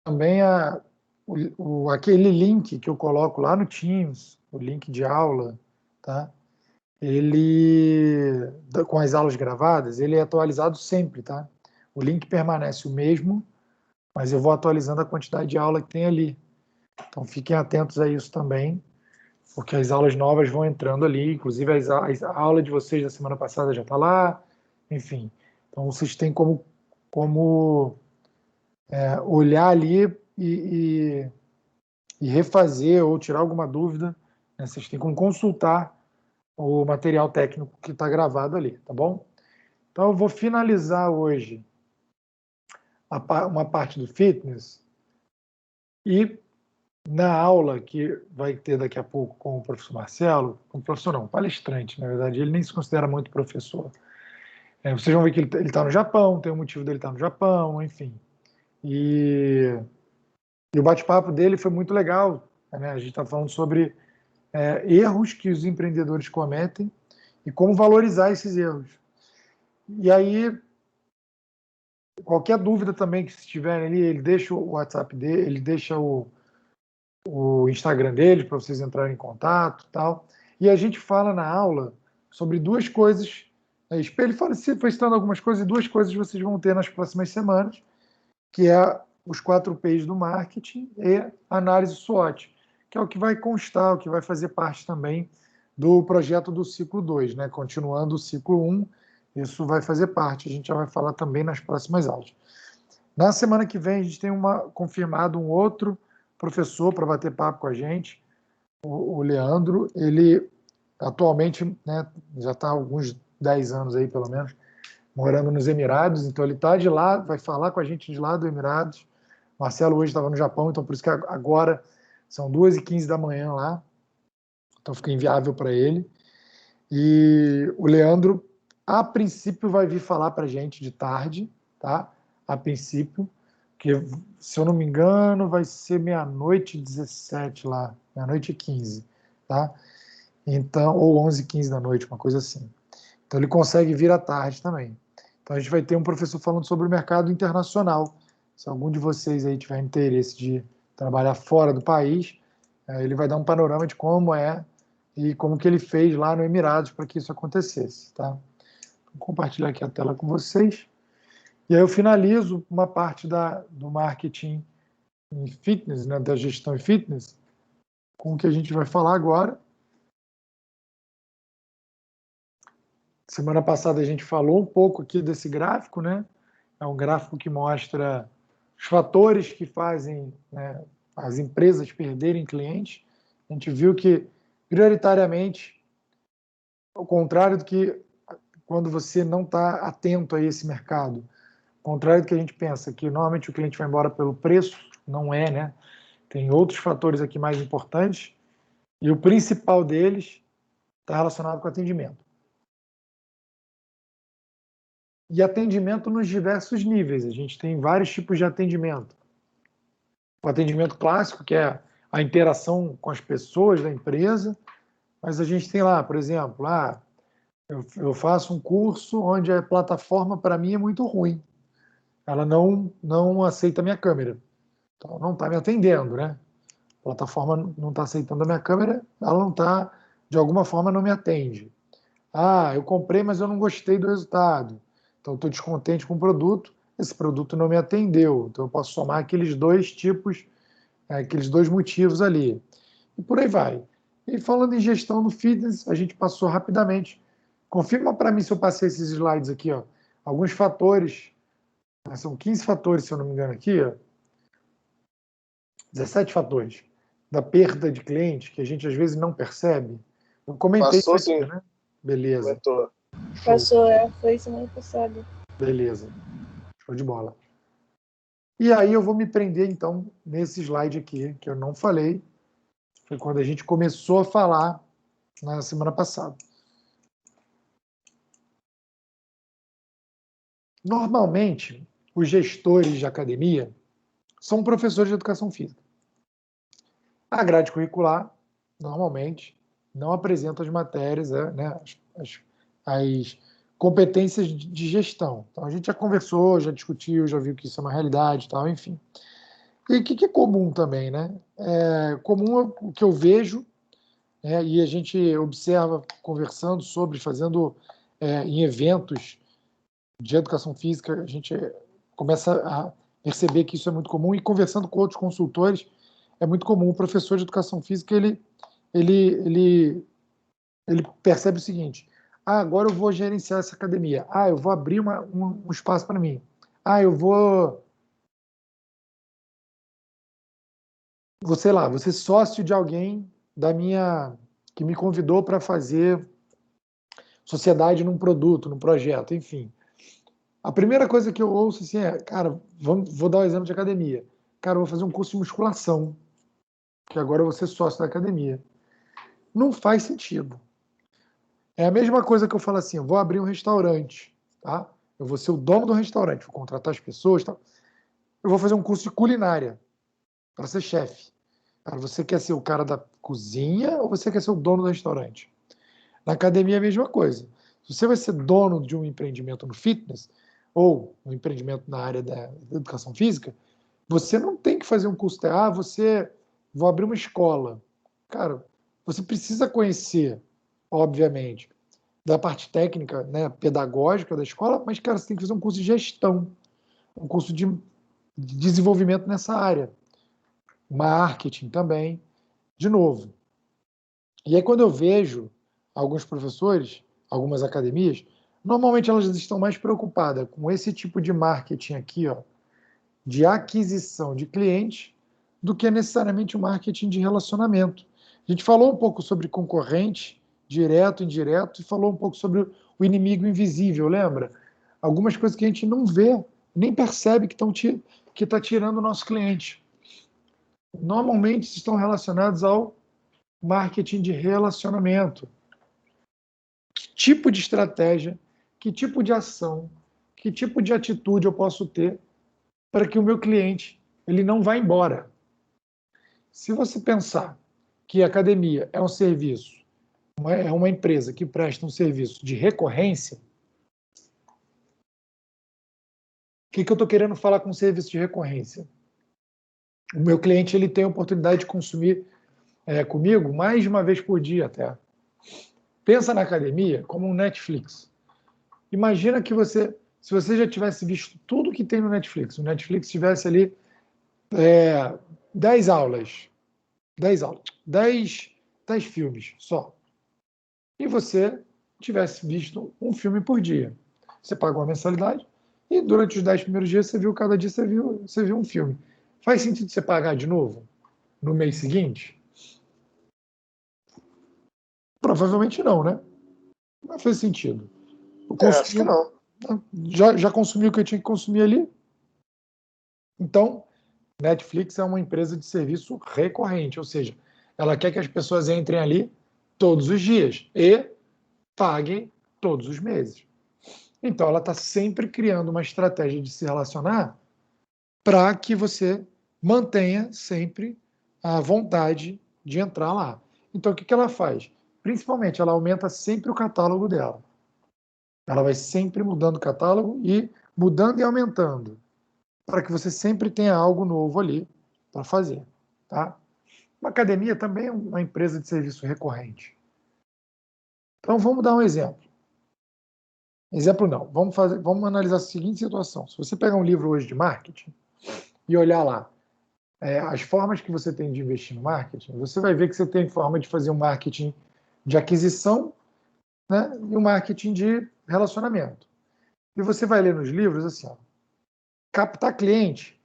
também aquele link que eu coloco lá no Teams, o link de aula, tá? Ele, com as aulas gravadas, ele é atualizado sempre, tá? O link permanece o mesmo, mas eu vou atualizando a quantidade de aula que tem ali. Então fiquem atentos a isso também, porque as aulas novas vão entrando ali, inclusive a aula de vocês da semana passada já está lá, enfim. Então vocês têm como olhar ali e refazer ou tirar alguma dúvida, né? Vocês têm como consultar o material técnico que está gravado ali, tá bom? Então eu vou finalizar hoje uma parte do fitness e na aula que vai ter daqui a pouco com o professor Marcelo, com o professor não, palestrante, na verdade, ele nem se considera muito professor. Vocês vão ver que ele está no Japão, tem um motivo dele estar no Japão, enfim. E o bate-papo dele foi muito legal, né? A gente está falando sobre erros que os empreendedores cometem e como valorizar esses erros. E aí, qualquer dúvida também que se tiverem ali, ele deixa o WhatsApp dele, ele deixa o Instagram dele para vocês entrarem em contato e tal. E a gente fala na aula sobre duas coisas. Ele fala, se foi citando algumas coisas, e duas coisas vocês vão ter nas próximas semanas, que é os 4 P's do marketing e análise SWOT, que é o que vai constar, o que vai fazer parte também do projeto do ciclo 2, né? Continuando o ciclo 1, isso vai fazer parte, a gente já vai falar também nas próximas aulas. Na semana que vem, a gente tem confirmado um outro professor para bater papo com a gente, o Leandro. Ele atualmente, né, já está há alguns 10 anos aí, pelo menos, morando nos Emirados, então ele está de lá, vai falar com a gente de lá do Emirados. Marcelo hoje estava no Japão, então por isso que agora são 2h15 da manhã lá, então fica inviável para ele. E o Leandro, a princípio, vai vir falar para a gente de tarde, tá? A princípio, que, se eu não me engano, vai ser 00h17 lá, 00h15, tá? Então, ou 11h15 da noite, uma coisa assim. Então ele consegue vir à tarde também. Então a gente vai ter um professor falando sobre o mercado internacional. Se algum de vocês aí tiver interesse de trabalhar fora do país, ele vai dar um panorama de como é e como que ele fez lá no Emirados para que isso acontecesse, tá? Vou compartilhar aqui a tela com vocês. E aí eu finalizo uma parte do marketing em fitness, né, da gestão em fitness, com o que a gente vai falar agora. Semana passada a gente falou um pouco aqui desse gráfico, né? É um gráfico que mostra os fatores que fazem, né, as empresas perderem clientes. A gente viu que, prioritariamente, ao contrário do que quando você não está atento a esse mercado, ao contrário do que a gente pensa, que normalmente o cliente vai embora pelo preço, não é, né? Tem outros fatores aqui mais importantes, e o principal deles está relacionado com atendimento. E atendimento nos diversos níveis. A gente tem vários tipos de atendimento. O atendimento clássico, que é a interação com as pessoas da empresa, mas a gente tem lá, por exemplo, eu faço um curso onde a plataforma para mim é muito ruim. Ela não aceita a minha câmera. Então não está me atendendo, né? A plataforma não está aceitando a minha câmera, ela não está, de alguma forma, não me atende. Eu comprei, mas eu não gostei do resultado. Então, estou descontente com o produto, esse produto não me atendeu. Então, eu posso somar aqueles dois tipos, aqueles dois motivos ali. E por aí vai. E falando em gestão no fitness, a gente passou rapidamente. Confirma para mim se eu passei esses slides aqui, ó. Alguns fatores, são 15 fatores, se eu não me engano aqui, ó. 17 fatores da perda de clientes que a gente às vezes não percebe. Eu comentei Passou, isso aqui, sim. né? Beleza. Comentou. Passou, foi semana passada. Beleza. Show de bola. E aí eu vou me prender, então, nesse slide aqui, que eu não falei. Foi quando a gente começou a falar na semana passada. Normalmente, os gestores de academia são professores de educação física. A grade curricular, normalmente, não apresenta as matérias, né, as competências de gestão. Então, a gente já conversou, já discutiu, já viu que isso é uma realidade e tal, enfim. E o que é comum também, né? Comum o que eu vejo, e a gente observa conversando sobre, fazendo em eventos de educação física, a gente começa a perceber que isso é muito comum, e conversando com outros consultores, é muito comum. O professor de educação física, ele percebe o seguinte: agora eu vou gerenciar essa academia, eu vou abrir um espaço para mim, eu sei lá, vou ser sócio de alguém que me convidou para fazer sociedade num produto, num projeto, enfim. A primeira coisa que eu ouço assim cara, vou dar um exemplo de academia. Cara, eu vou fazer um curso de musculação, que agora eu vou ser sócio da academia. Não faz sentido. É a mesma coisa que eu falo assim, eu vou abrir um restaurante, tá? Eu vou ser o dono do restaurante, vou contratar as pessoas, tá? Eu vou fazer um curso de culinária para ser chefe. Cara, você quer ser o cara da cozinha ou você quer ser o dono do restaurante? Na academia é a mesma coisa. Se você vai ser dono de um empreendimento no fitness ou um empreendimento na área da educação física, você não tem que fazer um curso de vou abrir uma escola. Cara, você precisa conhecer, obviamente, da parte técnica, né, pedagógica da escola, mas, cara, você tem que fazer um curso de gestão, um curso de desenvolvimento nessa área. Marketing também, de novo. E aí, quando eu vejo alguns professores, algumas academias, normalmente elas estão mais preocupadas com esse tipo de marketing aqui, ó, de aquisição de clientes, do que necessariamente o marketing de relacionamento. A gente falou um pouco sobre concorrente, direto, indireto, e falou um pouco sobre o inimigo invisível, lembra? Algumas coisas que a gente não vê, nem percebe que está tirando o nosso cliente. Normalmente estão relacionados ao marketing de relacionamento. Que tipo de estratégia, que tipo de ação, que tipo de atitude eu posso ter para que o meu cliente ele não vá embora? Se você pensar que a academia é um serviço, é uma empresa que presta um serviço de recorrência, o que eu estou querendo falar com serviço de recorrência? O meu cliente ele tem a oportunidade de consumir comigo mais de uma vez por dia até. Pensa na academia como um Netflix. Imagina que se você já tivesse visto tudo que tem no Netflix, o Netflix tivesse ali 10 aulas, 10 filmes só, e você tivesse visto um filme por dia. Você pagou uma mensalidade e durante os 10 primeiros dias cada dia você viu um filme. Faz sentido você pagar de novo no mês seguinte? Provavelmente não, né? Não faz sentido. Acho que não. Já consumi o que eu tinha que consumir ali. Então, Netflix é uma empresa de serviço recorrente, ou seja, ela quer que as pessoas entrem ali todos os dias e paguem todos os meses. Então, ela está sempre criando uma estratégia de se relacionar para que você mantenha sempre a vontade de entrar lá. Então, o que ela faz? Principalmente, ela aumenta sempre o catálogo dela. Ela vai sempre mudando o catálogo e mudando e aumentando, para que você sempre tenha algo novo ali para fazer. Tá? Uma academia também é uma empresa de serviço recorrente. Então, vamos dar um exemplo. Exemplo não. Vamos analisar a seguinte situação. Se você pegar um livro hoje de marketing e olhar lá as formas que você tem de investir no marketing, você vai ver que você tem forma de fazer um marketing de aquisição, né, e um marketing de relacionamento. E você vai ler nos livros assim, ó, captar cliente,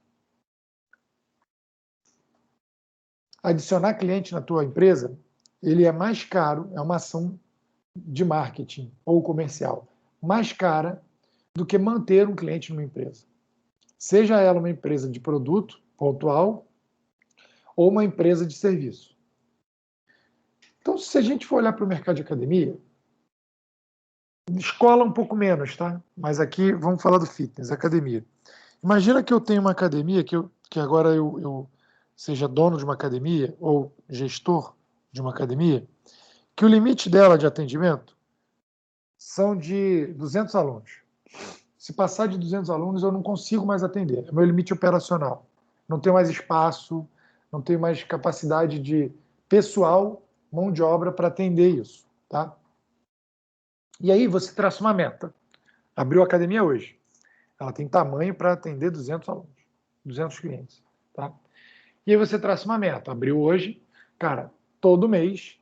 adicionar cliente na tua empresa, ele é mais caro, é uma ação de marketing ou comercial mais cara do que manter um cliente numa empresa. Seja ela uma empresa de produto pontual ou uma empresa de serviço. Então, se a gente for olhar para o mercado de academia, escola um pouco menos, tá? Mas aqui vamos falar do fitness, academia. Imagina que eu tenho uma academia, que agora eu seja dono de uma academia ou gestor de uma academia, que o limite dela de atendimento são de 200 alunos. Se passar de 200 alunos, eu não consigo mais atender. É meu limite operacional. não tenho mais espaço, não tenho mais capacidade de pessoal, mão de obra para atender isso, tá? E aí você traça uma meta. Abriu a academia hoje. Ela tem tamanho para atender 200 alunos, 200 clientes, tá? E aí você traça uma meta. Abriu hoje, cara, todo mês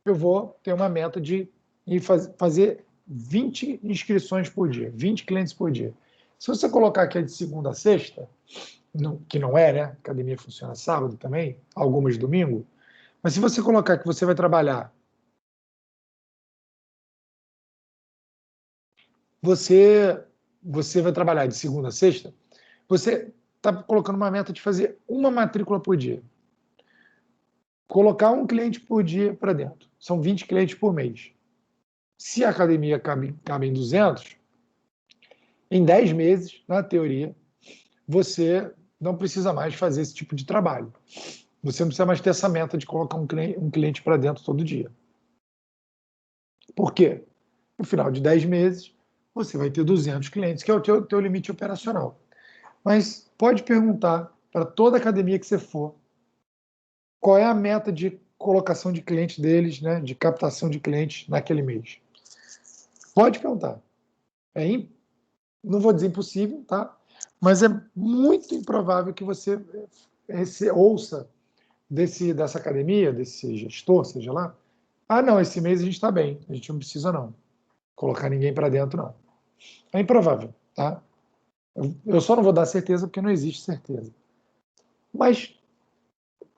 eu vou ter uma meta de fazer 20 inscrições por dia, 20 clientes por dia. Se você colocar que é de segunda a sexta, que não é, né? A academia funciona sábado também, algumas domingo, mas se você colocar que você vai trabalhar, você vai trabalhar de segunda a sexta, você está colocando uma meta de fazer uma matrícula por dia. Colocar um cliente por dia para dentro. São 20 clientes por mês. Se a academia cabe em 200, em 10 meses, na teoria, você não precisa mais fazer esse tipo de trabalho. Você não precisa mais ter essa meta de colocar um cliente para dentro todo dia. Por quê? No final de 10 meses, você vai ter 200 clientes, que é o teu limite operacional. Mas pode perguntar para toda academia que você for qual é a meta de colocação de clientes deles, né, de captação de clientes naquele mês. Pode perguntar. Não vou dizer impossível, tá? Mas é muito improvável que você ouça dessa academia, desse gestor, seja lá, não, esse mês a gente está bem, a gente não precisa não colocar ninguém para dentro, não. É improvável, tá? Eu só não vou dar certeza porque não existe certeza. Mas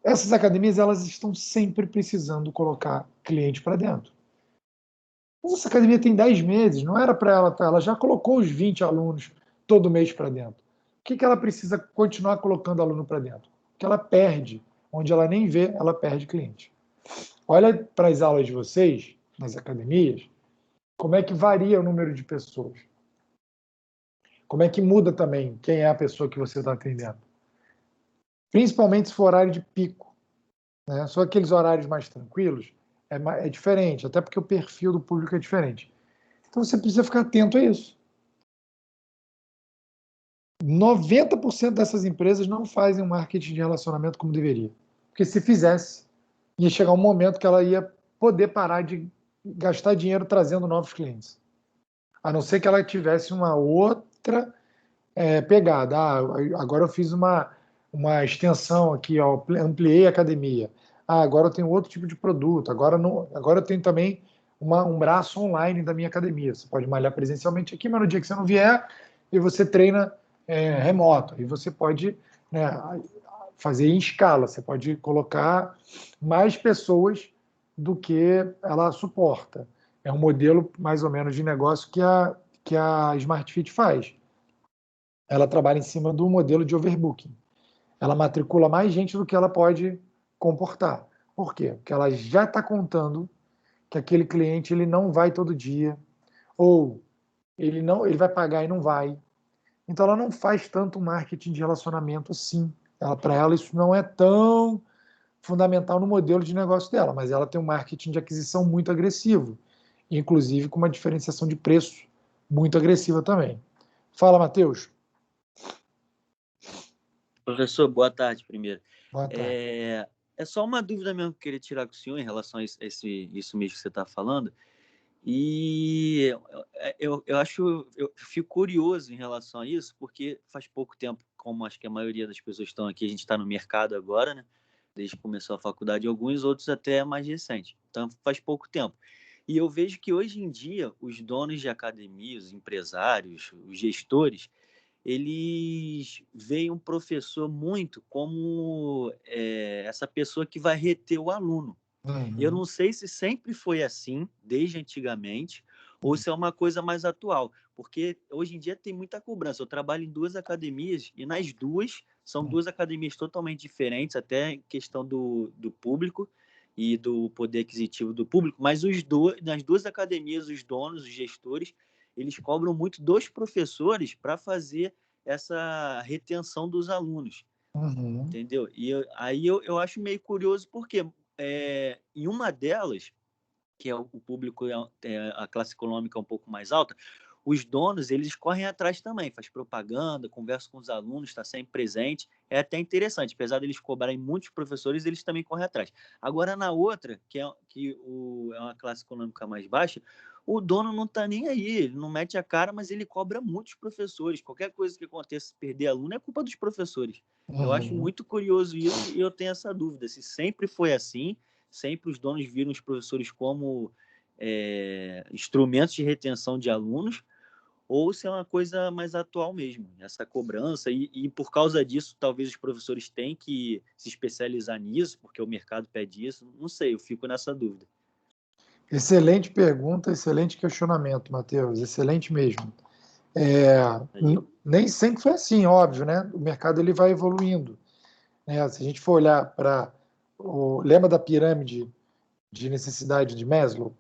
essas academias, elas estão sempre precisando colocar cliente para dentro. Essa academia tem 10 meses, não era para ela já colocou os 20 alunos todo mês para dentro. O que ela precisa continuar colocando aluno para dentro? Porque ela perde, onde ela nem vê, ela perde cliente. Olha para as aulas de vocês, nas academias, como é que varia o número de pessoas. Como é que muda também quem é a pessoa que você está atendendo. Principalmente se for horário de pico. Né? Só aqueles horários mais tranquilos é diferente, até porque o perfil do público é diferente. Então você precisa ficar atento a isso. 90% dessas empresas não fazem um marketing de relacionamento como deveria. Porque se fizesse, ia chegar um momento que ela ia poder parar de gastar dinheiro trazendo novos clientes. A não ser que ela tivesse uma outra pegada. Agora eu fiz uma extensão aqui, ó, ampliei a academia. Agora eu tenho outro tipo de produto. Agora eu tenho também um braço online da minha academia. Você pode malhar presencialmente aqui, mas no dia que você não vier, e você treina remoto. E você pode, né, fazer em escala. Você pode colocar mais pessoas do que ela suporta. É um modelo mais ou menos de negócio que a Smart Fit faz. Ela trabalha em cima do modelo de overbooking. Ela matricula mais gente do que ela pode comportar. Por quê? Porque ela já está contando que aquele cliente ele não vai todo dia, ou ele vai pagar e não vai. Então ela não faz tanto marketing de relacionamento assim. Para ela isso não é tão fundamental no modelo de negócio dela, mas ela tem um marketing de aquisição muito agressivo, inclusive com uma diferenciação de preço muito agressiva também. Fala, Matheus. Professor, boa tarde primeiro. Boa tarde. É só uma dúvida mesmo que eu queria tirar com o senhor em relação a isso mesmo que você está falando. E eu fico curioso em relação a isso, porque faz pouco tempo, como acho que a maioria das pessoas estão aqui, a gente está no mercado agora, né? Desde que começou a faculdade, alguns outros até mais recente. Então faz pouco tempo. E eu vejo que hoje em dia os donos de academias, os empresários, os gestores, eles veem um professor muito como essa pessoa que vai reter o aluno. Eu não sei se sempre foi assim, desde antigamente, ou se é uma coisa mais atual, porque hoje em dia tem muita cobrança. Eu trabalho em 2 academias e nas duas, são 2 academias totalmente diferentes, até em questão do público e do poder aquisitivo do público, mas nas 2 academias, os donos, os gestores, eles cobram muito dos professores para fazer essa retenção dos alunos, entendeu? E aí eu acho meio curioso, porque em uma delas, que é o público, a classe econômica um pouco mais alta, os donos, eles correm atrás também, faz propaganda, conversa com os alunos, está sempre presente. É até interessante, apesar deles cobrarem muitos professores, eles também correm atrás. Agora, na outra, é uma classe econômica mais baixa, o dono não está nem aí, ele não mete a cara, mas ele cobra muitos professores. Qualquer coisa que aconteça, se perder aluno, é culpa dos professores. Eu acho muito curioso isso e eu tenho essa dúvida, se sempre foi assim, sempre os donos viram os professores como instrumentos de retenção de alunos, ou se é uma coisa mais atual mesmo, essa cobrança, e por causa disso, talvez os professores tenham que se especializar nisso, porque o mercado pede isso, não sei, eu fico nessa dúvida. Excelente pergunta, excelente questionamento, Matheus, excelente mesmo. Nem sempre foi assim, óbvio, né? O mercado ele vai evoluindo, né? Se a gente for olhar para lembra da pirâmide de necessidade de Maslow?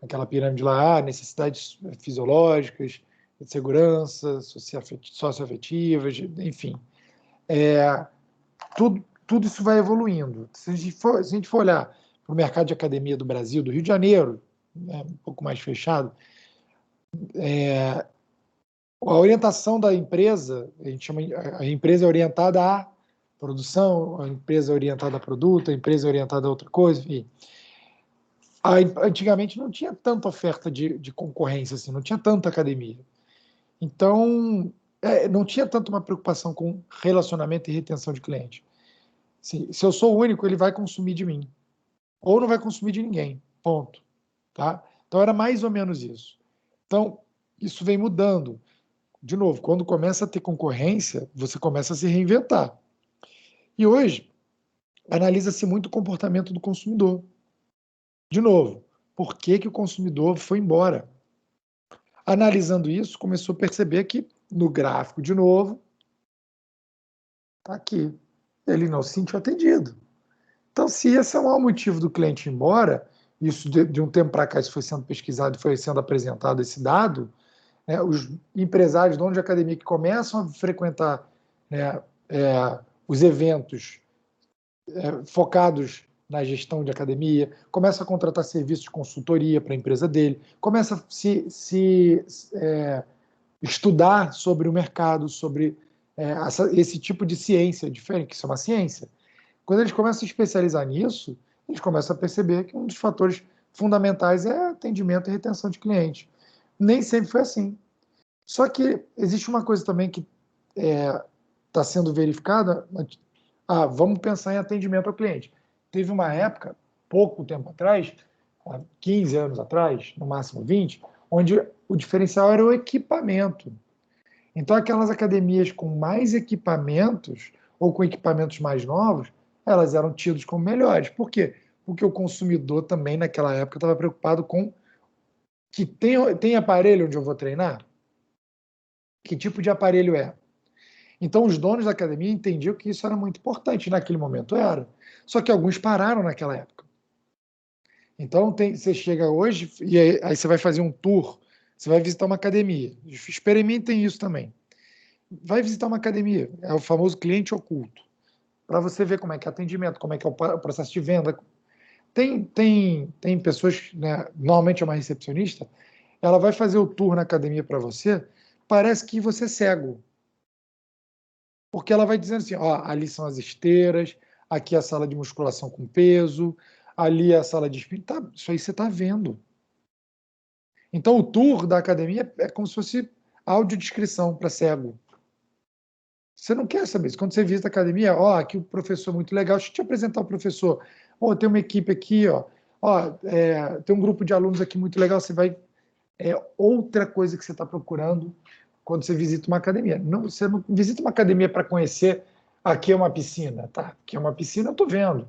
Aquela pirâmide lá, necessidades fisiológicas, de segurança, socioafetivas, enfim. Tudo isso vai evoluindo. Se a gente for olhar para o mercado de academia do Brasil, do Rio de Janeiro, né, um pouco mais fechado, a orientação da empresa, a empresa é orientada à produção, a empresa é orientada a produto, a empresa é orientada a outra coisa, enfim. Antigamente não tinha tanta oferta de concorrência, assim, não tinha tanta academia. Então, não tinha tanto uma preocupação com relacionamento e retenção de cliente. Se eu sou o único, ele vai consumir de mim. Ou não vai consumir de ninguém. Ponto. Tá? Então, era mais ou menos isso. Então, isso vem mudando. De novo, quando começa a ter concorrência, você começa a se reinventar. E hoje, analisa-se muito o comportamento do consumidor. De novo, por que o consumidor foi embora? Analisando isso, começou a perceber que, no gráfico, de novo, está aqui. Ele não se sentiu atendido. Então, se esse é o maior motivo do cliente ir embora, isso de um tempo para cá isso foi sendo pesquisado, foi sendo apresentado esse dado, né, os empresários, donos de academia que começam a frequentar, né, os eventos focados na gestão de academia, começa a contratar serviços de consultoria para a empresa dele, começa a se estudar sobre o mercado, sobre esse tipo de ciência diferente, que isso é uma ciência. Quando eles começam a se especializar nisso, eles começam a perceber que um dos fatores fundamentais é atendimento e retenção de cliente. Nem sempre foi assim. Só que existe uma coisa também que está sendo verificada. Vamos pensar em atendimento ao cliente. Teve uma época, pouco tempo atrás, 15 anos atrás, no máximo 20, onde o diferencial era o equipamento. Então, aquelas academias com mais equipamentos, ou com equipamentos mais novos, elas eram tidas como melhores. Por quê? Porque o consumidor também, naquela época, estava preocupado com que tem aparelho onde eu vou treinar? Que tipo de aparelho é? Então, os donos da academia entendiam que isso era muito importante, naquele momento era. Só que alguns pararam naquela época. Então, você chega hoje e aí você vai fazer um tour, você vai visitar uma academia. Experimentem isso também. Vai visitar uma academia, é o famoso cliente oculto, para você ver como é que é o atendimento, como é que é o processo de venda. Tem pessoas, né, normalmente é uma recepcionista, ela vai fazer o tour na academia para você, parece que você é cego. Porque ela vai dizendo assim, ó, ali são as esteiras, aqui é a sala de musculação com peso, ali é a sala de spinning. Tá, isso aí você está vendo. Então, o tour da academia é como se fosse audiodescrição para cego. Você não quer saber isso. Quando você visita a academia, ó, aqui o professor é muito legal, deixa eu te apresentar o professor. Ó, tem uma equipe aqui, ó, tem um grupo de alunos aqui muito legal, você vai... É outra coisa que você está procurando quando você visita uma academia. Não, você não visita uma academia para conhecer, aqui é uma piscina, tá? Aqui é uma piscina, eu estou vendo.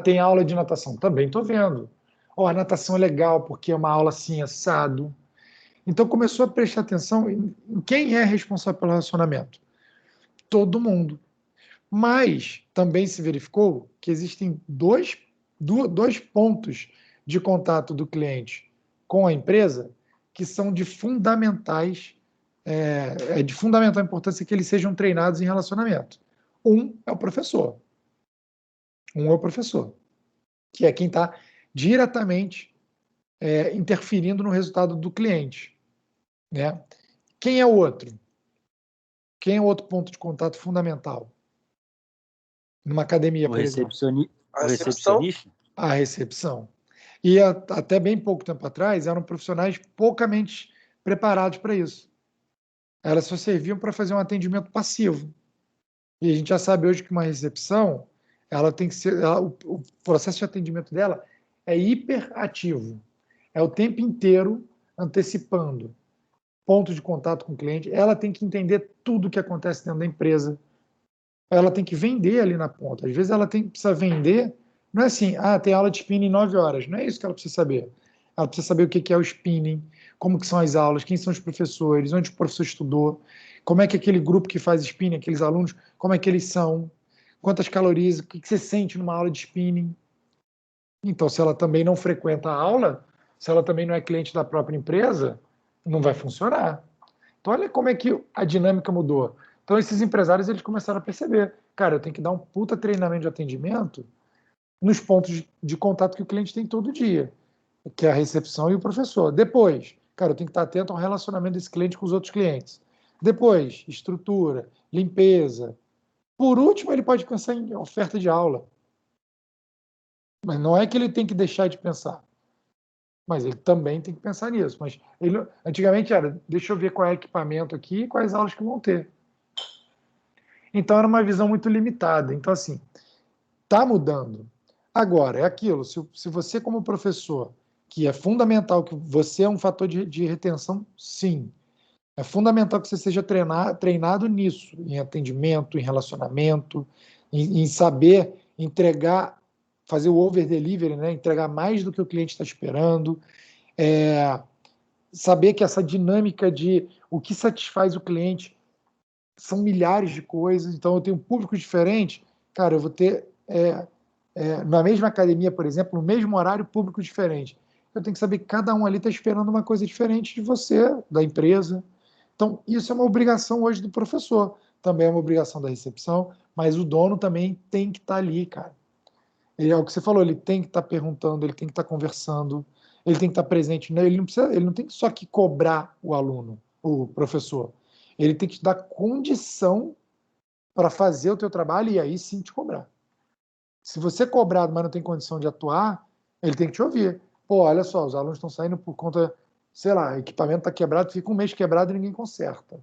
Tem aula de natação, também estou vendo. Ó, a natação é legal, porque é uma aula assim, assado. Então começou a prestar atenção em quem é responsável pelo relacionamento. Todo mundo. Mas também se verificou que existem dois pontos de contato do cliente com a empresa que são de de fundamental importância que eles sejam treinados em relacionamento. Um é o professor. Que é quem está diretamente interferindo no resultado do cliente. né? Quem é o outro? Quem é o outro ponto de contato fundamental? Numa academia, O por exemplo. o recepcionista? A recepção. E até bem pouco tempo atrás eram profissionais poucamente preparados para isso. Elas só serviam para fazer um atendimento passivo. E a gente já sabe hoje que uma recepção, ela tem que ser, o processo de atendimento dela é hiperativo. É o tempo inteiro antecipando ponto de contato com o cliente. Ela tem que entender tudo o que acontece dentro da empresa. Ela tem que vender ali na ponta. Às vezes ela precisa vender, não é assim, tem aula de spinning em 9 horas. Não é isso que ela precisa saber. Ela precisa saber o que é o spinning, como que são as aulas, quem são os professores, onde o professor estudou, como é que aquele grupo que faz spinning, aqueles alunos, como é que eles são, quantas calorias, o que você sente numa aula de spinning. Então, se ela também não frequenta a aula, se ela também não é cliente da própria empresa, não vai funcionar. Então, olha como é que a dinâmica mudou. Então, esses empresários eles começaram a perceber, cara, eu tenho que dar um puta treinamento de atendimento nos pontos de contato que o cliente tem todo dia, que é a recepção e o professor. Depois, cara, eu tenho que estar atento ao relacionamento desse cliente com os outros clientes. Depois, estrutura, limpeza. Por último, ele pode pensar em oferta de aula. Mas não é que ele tem que deixar de pensar. Mas ele também tem que pensar nisso. Mas ele, antigamente era, deixa eu ver qual é o equipamento aqui e quais aulas que vão ter. Então era uma visão muito limitada. Então, assim, está mudando. Agora, é aquilo, se você como professor, que é fundamental, que você é um fator de retenção, sim. É fundamental que você seja treinado nisso, em atendimento, em relacionamento, em saber entregar, fazer o over-delivery, né? Entregar mais do que o cliente está esperando, saber que essa dinâmica de o que satisfaz o cliente são milhares de coisas, então eu tenho públicos diferentes, cara, eu vou ter na mesma academia, por exemplo, no mesmo horário, público diferente. Eu tenho que saber que cada um ali está esperando uma coisa diferente de você, da empresa. Então, isso é uma obrigação hoje do professor, também é uma obrigação da recepção, mas o dono também tem que estar ali, cara. Ele, é o que você falou, ele tem que estar perguntando, ele tem que estar conversando, ele tem que estar presente, né? Ele não tem só que cobrar o aluno, o professor. Ele tem que te dar condição para fazer o teu trabalho e aí sim te cobrar. Se você é cobrado, mas não tem condição de atuar, ele tem que te ouvir. Pô, olha só, os alunos estão saindo por conta, sei lá, equipamento está quebrado, fica um mês quebrado e ninguém conserta.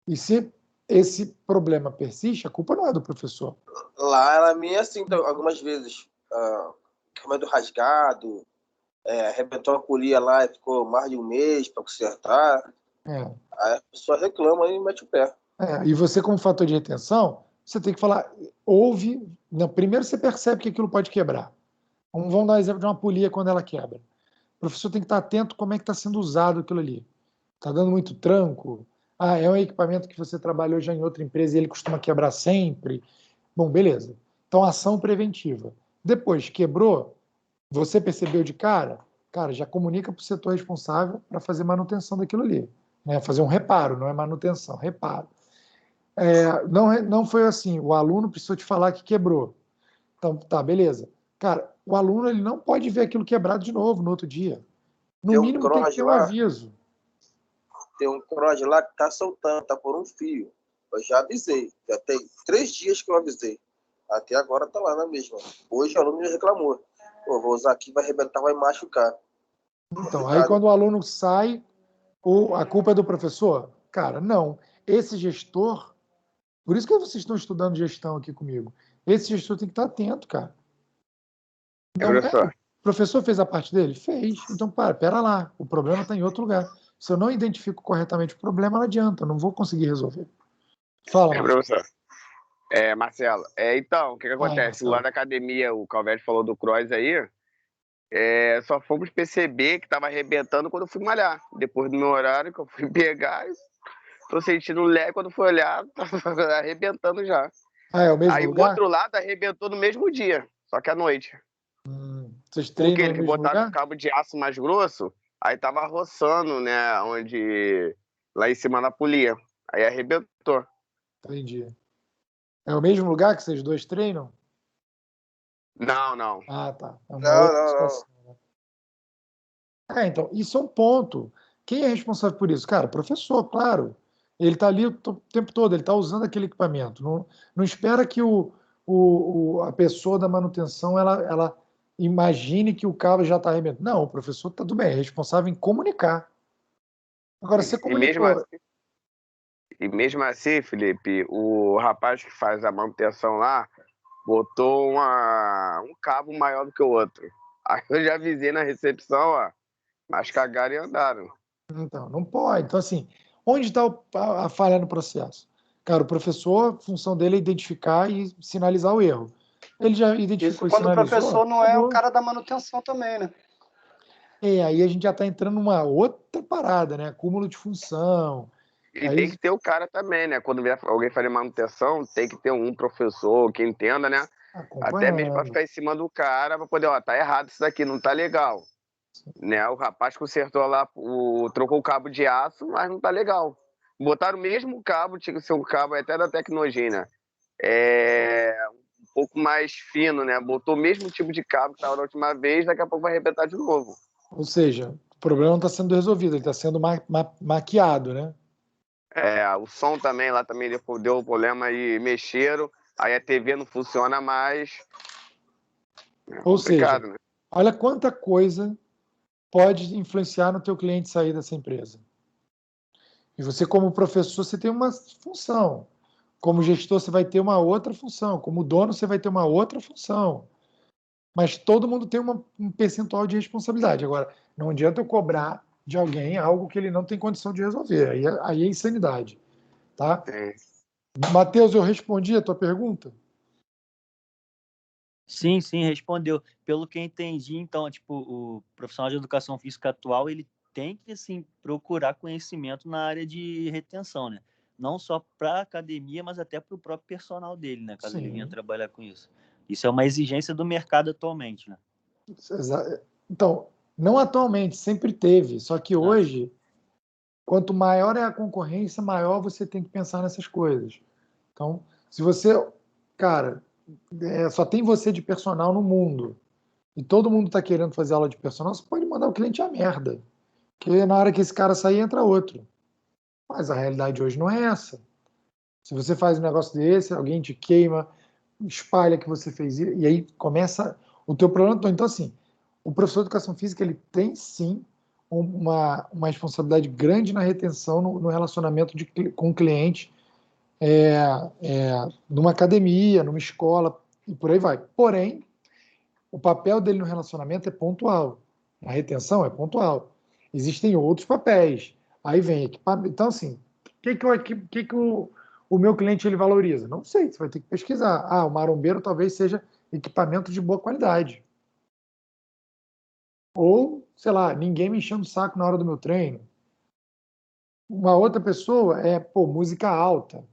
E se esse problema persiste, a culpa não é do professor. Lá ela me assim, então, algumas vezes, equipamento rasgado, arrebentou a polia lá e ficou mais de um mês para consertar. Aí a pessoa reclama e mete o pé. E você, como fator de retenção, você tem que falar, ouve. Não, primeiro você percebe que aquilo pode quebrar. Vamos dar um exemplo de uma polia quando ela quebra. O professor tem que estar atento como é que está sendo usado aquilo ali. Está dando muito tranco? É um equipamento que você trabalhou já em outra empresa e ele costuma quebrar sempre? Bom, beleza. Então, ação preventiva. Depois, quebrou, você percebeu de cara, já comunica para o setor responsável para fazer manutenção daquilo ali. Né? Fazer um reparo, não é manutenção, reparo. Não foi assim, o aluno precisou te falar que quebrou. Então, tá, beleza. Cara, o aluno ele não pode ver aquilo quebrado de novo no outro dia. No mínimo tem que ter um aviso. Tem um cross lá que tá soltando, tá por um fio. Eu já avisei. Já tem 3 dias que eu avisei. Até agora tá lá na mesma. Hoje o aluno me reclamou. Pô, vou usar aqui, vai arrebentar, vai machucar. Então, aí quando o aluno sai, a culpa é do professor? Cara, não. Esse gestor, por isso que vocês estão estudando gestão aqui comigo. Esse gestor tem que estar atento, cara. Então, o professor fez a parte dele? Fez. Então, pera lá. O problema está em outro lugar. Se eu não identifico corretamente o problema, não adianta. Eu não vou conseguir resolver. Fala, professor. Marcelo. Então, o que acontece? Marcelo. Lá na academia, o Calvete falou do cross aí. Só fomos perceber que estava arrebentando quando eu fui malhar. Depois do meu horário, que eu fui pegar, tô sentindo leve. Quando fui olhar, tava arrebentando já. É o mesmo aí lugar? o outro lado arrebentou no mesmo dia, só que à noite. Vocês Porque treinam no eles mesmo botaram lugar? cabo de aço mais grosso, aí tava roçando, né? Lá em cima da polia. Aí arrebentou. Entendi. É o mesmo lugar que vocês dois treinam? Não. Tá. É uma outra situação. Então, isso é um ponto. Quem é responsável por isso? Cara, o professor, claro. Ele está ali o tempo todo, ele está usando aquele equipamento. Não espera que a pessoa da manutenção ela imagine que o cabo já está arrebentando. Não, o professor está tudo bem, é responsável em comunicar. Agora, você E mesmo comunicou. assim, Felipe, o rapaz que faz a manutenção lá botou um cabo maior do que o outro. Aí eu já avisei na recepção, ó, mas cagaram e andaram. Então, não pode. Então, assim, onde está a falha no processo? Cara, o professor, a função dele é identificar e sinalizar o erro. Ele já identificou Isso e quando o sinalizou. professor não é o acabou. cara da manutenção também, né? Aí a gente já está entrando numa outra parada, né? Acúmulo de função. E Aí, tem que ter o cara também, né? Quando vier alguém fazer manutenção, tem que ter um professor que entenda, né? Até mesmo para acompanhando. ficar em cima do cara, para poder, ó, tá errado isso daqui, não tá legal. Né? O rapaz consertou lá, trocou o cabo de aço, mas não tá legal. Botaram o mesmo cabo, tinha que ser um cabo até da Tecnogena. Um pouco mais fino, né? Botou o mesmo tipo de cabo que estava na última vez, daqui a pouco vai arrebentar de novo. Ou seja, o problema não está sendo resolvido, ele está sendo maquiado, né? O som também, lá também deu problema e mexeram, aí a TV não funciona mais. Ou seja, Complicado, né? olha quanta coisa pode influenciar no teu cliente sair dessa empresa. E você, como professor, você tem uma função. Como gestor, você vai ter uma outra função. Como dono, você vai ter uma outra função. Mas todo mundo tem um percentual de responsabilidade. Agora, não adianta eu cobrar de alguém algo que ele não tem condição de resolver. Aí é insanidade. Tá? Matheus, eu respondi a tua pergunta? Sim, respondeu. Pelo que eu entendi, então, tipo, o profissional de educação física atual, ele tem que, assim, procurar conhecimento na área de retenção, né? Não só para a academia, mas até para o próprio personal dele, né? Caso ele venha trabalhar com isso. Isso é uma exigência do mercado atualmente, né? Então, não atualmente, sempre teve. Só que hoje, quanto maior é a concorrência, maior você tem que pensar nessas coisas. Então, se você, cara, só tem você de personal no mundo e todo mundo está querendo fazer aula de personal, você pode mandar o cliente a merda. Porque na hora que esse cara sair, entra outro. Mas a realidade hoje não é essa. Se você faz um negócio desse, alguém te queima, espalha que você fez isso, e aí começa o teu problema. Então, assim, o professor de educação física, ele tem sim uma responsabilidade grande na retenção, no relacionamento com o cliente, numa academia, numa escola, e por aí vai. Porém, o papel dele no relacionamento é pontual. A retenção é pontual. Existem outros papéis. Aí vem equipamento. Então, assim, o que o meu cliente ele valoriza? Não sei, você vai ter que pesquisar. O marombeiro talvez seja equipamento de boa qualidade. Ou, sei lá, ninguém me enchendo o saco na hora do meu treino. Uma outra pessoa música alta,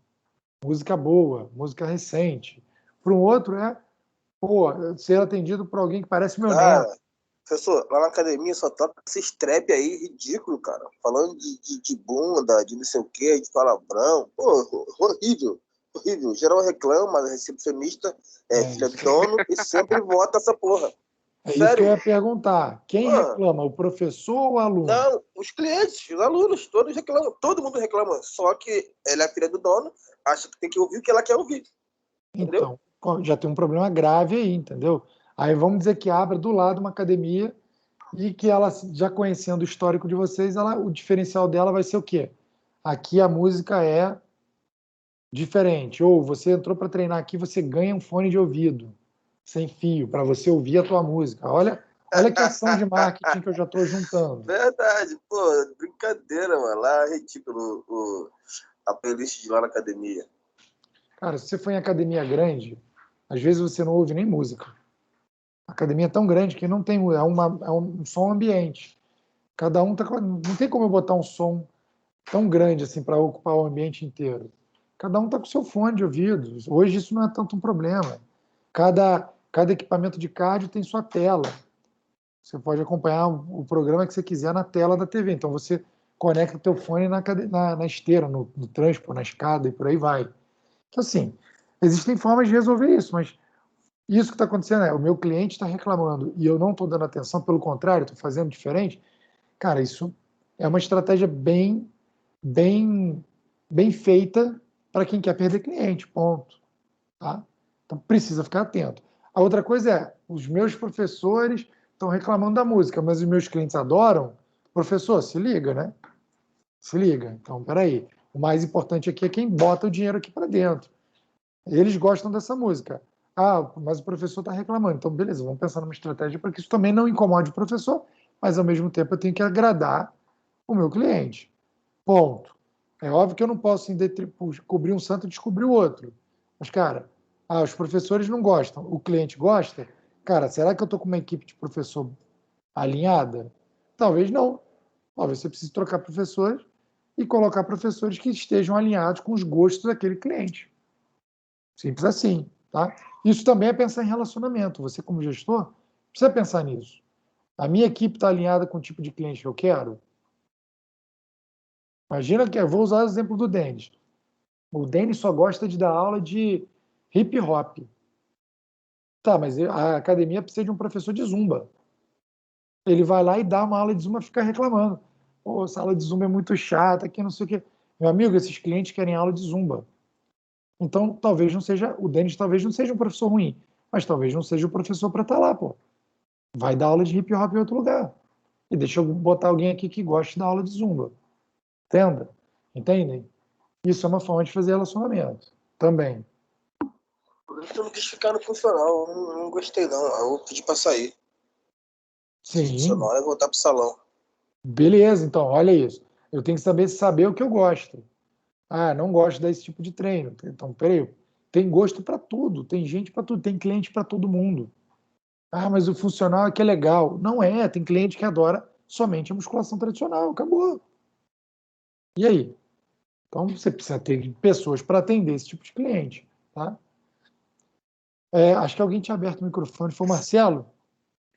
música boa, música recente. Para um outro ser atendido por alguém que parece meu neto. Professor, lá na academia só toca esse trap aí ridículo, cara. Falando de bunda, de não sei o quê, de palavrão. Pô, horrível. Horrível. Geral reclama, a recepcionista filha do dono e sempre vota essa porra. Sério? Isso que eu ia perguntar. Quem reclama, o professor ou o aluno? Não, os clientes, os alunos, todos reclamam. Todo mundo reclama. Só que ela é filha do dono, acha que tem que ouvir o que ela quer ouvir. Entendeu? Então, já tem um problema grave aí, entendeu? Aí vamos dizer que abre do lado uma academia e que ela, já conhecendo o histórico de vocês, o diferencial dela vai ser o quê? Aqui a música é diferente. Ou você entrou para treinar aqui, você ganha um fone de ouvido sem fio para você ouvir a tua música. Olha que ação de marketing que eu já estou juntando. Verdade, pô, brincadeira, mano. Lá é ridículo a playlist de lá na academia. Cara, se você for em academia grande, às vezes você não ouve nem música. A academia é tão grande que não tem, é um som ambiente. Cada um não tem como eu botar um som tão grande assim para ocupar o ambiente inteiro. Cada um está com seu fone de ouvido. Hoje isso não é tanto um problema. Cada equipamento de cardio tem sua tela. Você pode acompanhar o programa que você quiser na tela da TV. Então você conecta o teu fone na esteira, no transporte, na escada e por aí vai. Então, assim, existem formas de resolver isso, mas isso que está acontecendo o meu cliente está reclamando e eu não estou dando atenção, pelo contrário, estou fazendo diferente. Cara, isso é uma estratégia bem, bem, bem feita para quem quer perder cliente, ponto. Tá? Então precisa ficar atento. A outra coisa é, os meus professores estão reclamando da música, mas os meus clientes adoram. Professor, se liga, né? Se liga. Então, peraí. O mais importante aqui é quem bota o dinheiro aqui para dentro. Eles gostam dessa música. Ah, mas o professor está reclamando. Então, beleza, vamos pensar numa estratégia para que isso também não incomode o professor, mas ao mesmo tempo eu tenho que agradar o meu cliente. Ponto. É óbvio que eu não posso cobrir um santo e descobrir o outro. Mas, cara, os professores não gostam, o cliente gosta. Cara, será que eu estou com uma equipe de professor alinhada? Talvez não. Talvez você precise trocar professores e colocar professores que estejam alinhados com os gostos daquele cliente. Simples assim, tá? Isso também é pensar em relacionamento. Você, como gestor, precisa pensar nisso. A minha equipe está alinhada com o tipo de cliente que eu quero? Imagina que eu vou usar o exemplo do Denis. O Denis só gosta de dar aula de hip hop. Tá, mas a academia precisa de um professor de zumba. Ele vai lá e dá uma aula de zumba e fica reclamando. Pô, essa aula de zumba é muito chata, aqui não sei o quê. Meu amigo, esses clientes querem aula de zumba. Então, talvez não seja, o Denis talvez não seja um professor ruim, mas talvez não seja o professor para estar lá, pô. Vai dar aula de hip hop em outro lugar. E deixa eu botar alguém aqui que goste da aula de zumba. Entenda? Entendem? Isso é uma forma de fazer relacionamento. Também. Por isso eu não quis ficar no funcional. Não gostei, não. Aí eu pedi pra sair. Sim. Funcional é voltar pro salão. Beleza, então, olha isso. Eu tenho que saber o que eu gosto. Ah, não gosto desse tipo de treino. Então, peraí. Tem gosto para tudo. Tem gente para tudo. Tem cliente para todo mundo. Ah, mas o funcional é que é legal. Não é. Tem cliente que adora somente a musculação tradicional. Acabou. E aí? Então, você precisa ter pessoas para atender esse tipo de cliente. Tá? Acho que alguém tinha aberto o microfone. Foi o Marcelo?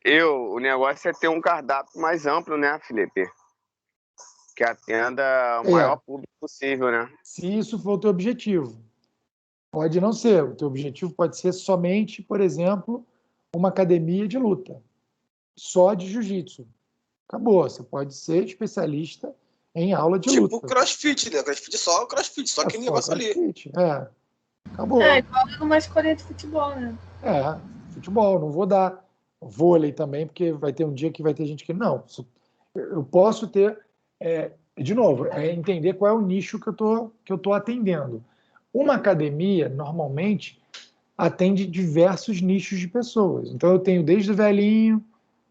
O negócio é ter um cardápio mais amplo, né, Felipe? Que atenda o maior público possível, né? Se isso for o teu objetivo. Pode não ser. O teu objetivo pode ser somente, por exemplo, uma academia de luta. Só de jiu-jitsu. Acabou. Você pode ser especialista em aula de luta. Tipo crossfit, né? Crossfit só crossfit, só aquele negócio crossfit, ali. Acabou. Igual uma escolha de futebol, né? Futebol. Não vou dar vôlei também, porque vai ter um dia que vai ter gente que não. Eu posso ter... de novo, entender qual é o nicho que eu tô atendendo. Uma academia, normalmente, atende diversos nichos de pessoas. Então, eu tenho desde o velhinho,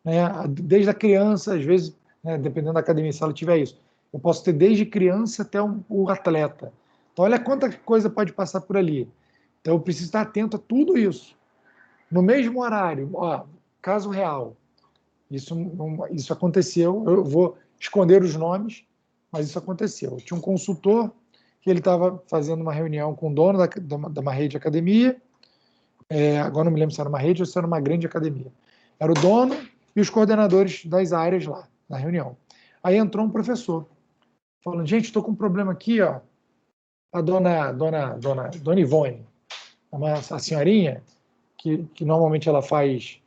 né, desde a criança, às vezes, né, dependendo da academia, se ela tiver isso, eu posso ter desde criança até o atleta. Então, olha quanta coisa pode passar por ali. Então, eu preciso estar atento a tudo isso. No mesmo horário, caso real, isso aconteceu, eu vou esconder os nomes, mas isso aconteceu. Tinha um consultor que ele estava fazendo uma reunião com o dono de uma rede de academia, agora não me lembro se era uma rede ou se era uma grande academia. Era o dono e os coordenadores das áreas lá, na reunião. Aí entrou um professor, falando, gente, estou com um problema aqui, ó. A dona Ivone, a senhorinha, que normalmente ela faz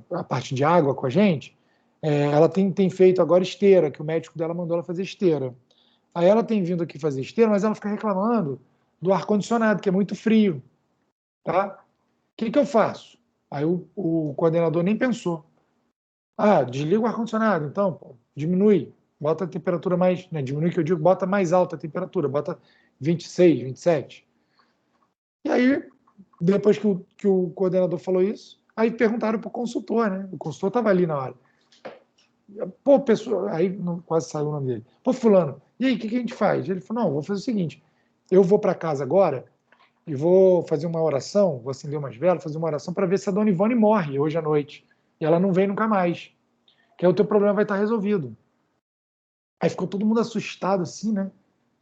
a parte de água com a gente, ela tem feito agora esteira, que o médico dela mandou ela fazer esteira. Aí ela tem vindo aqui fazer esteira, mas ela fica reclamando do ar-condicionado, que é muito frio. Tá? O que eu faço? Aí o coordenador nem pensou. Desliga o ar-condicionado, então, pô, diminui, bota a temperatura mais, né, diminui que eu digo, bota mais alta a temperatura, bota 26, 27. E aí, depois que o coordenador falou isso, aí perguntaram para o consultor, né? O consultor estava ali na hora. Pô, pessoa, aí quase saiu o nome dele. Pô, fulano, e aí, o que a gente faz? Ele falou, não, vou fazer o seguinte, eu vou para casa agora e vou fazer uma oração, vou acender umas velas, fazer uma oração para ver se a dona Ivone morre hoje à noite. E ela não vem nunca mais. Que aí o teu problema vai estar resolvido. Aí ficou todo mundo assustado assim, né?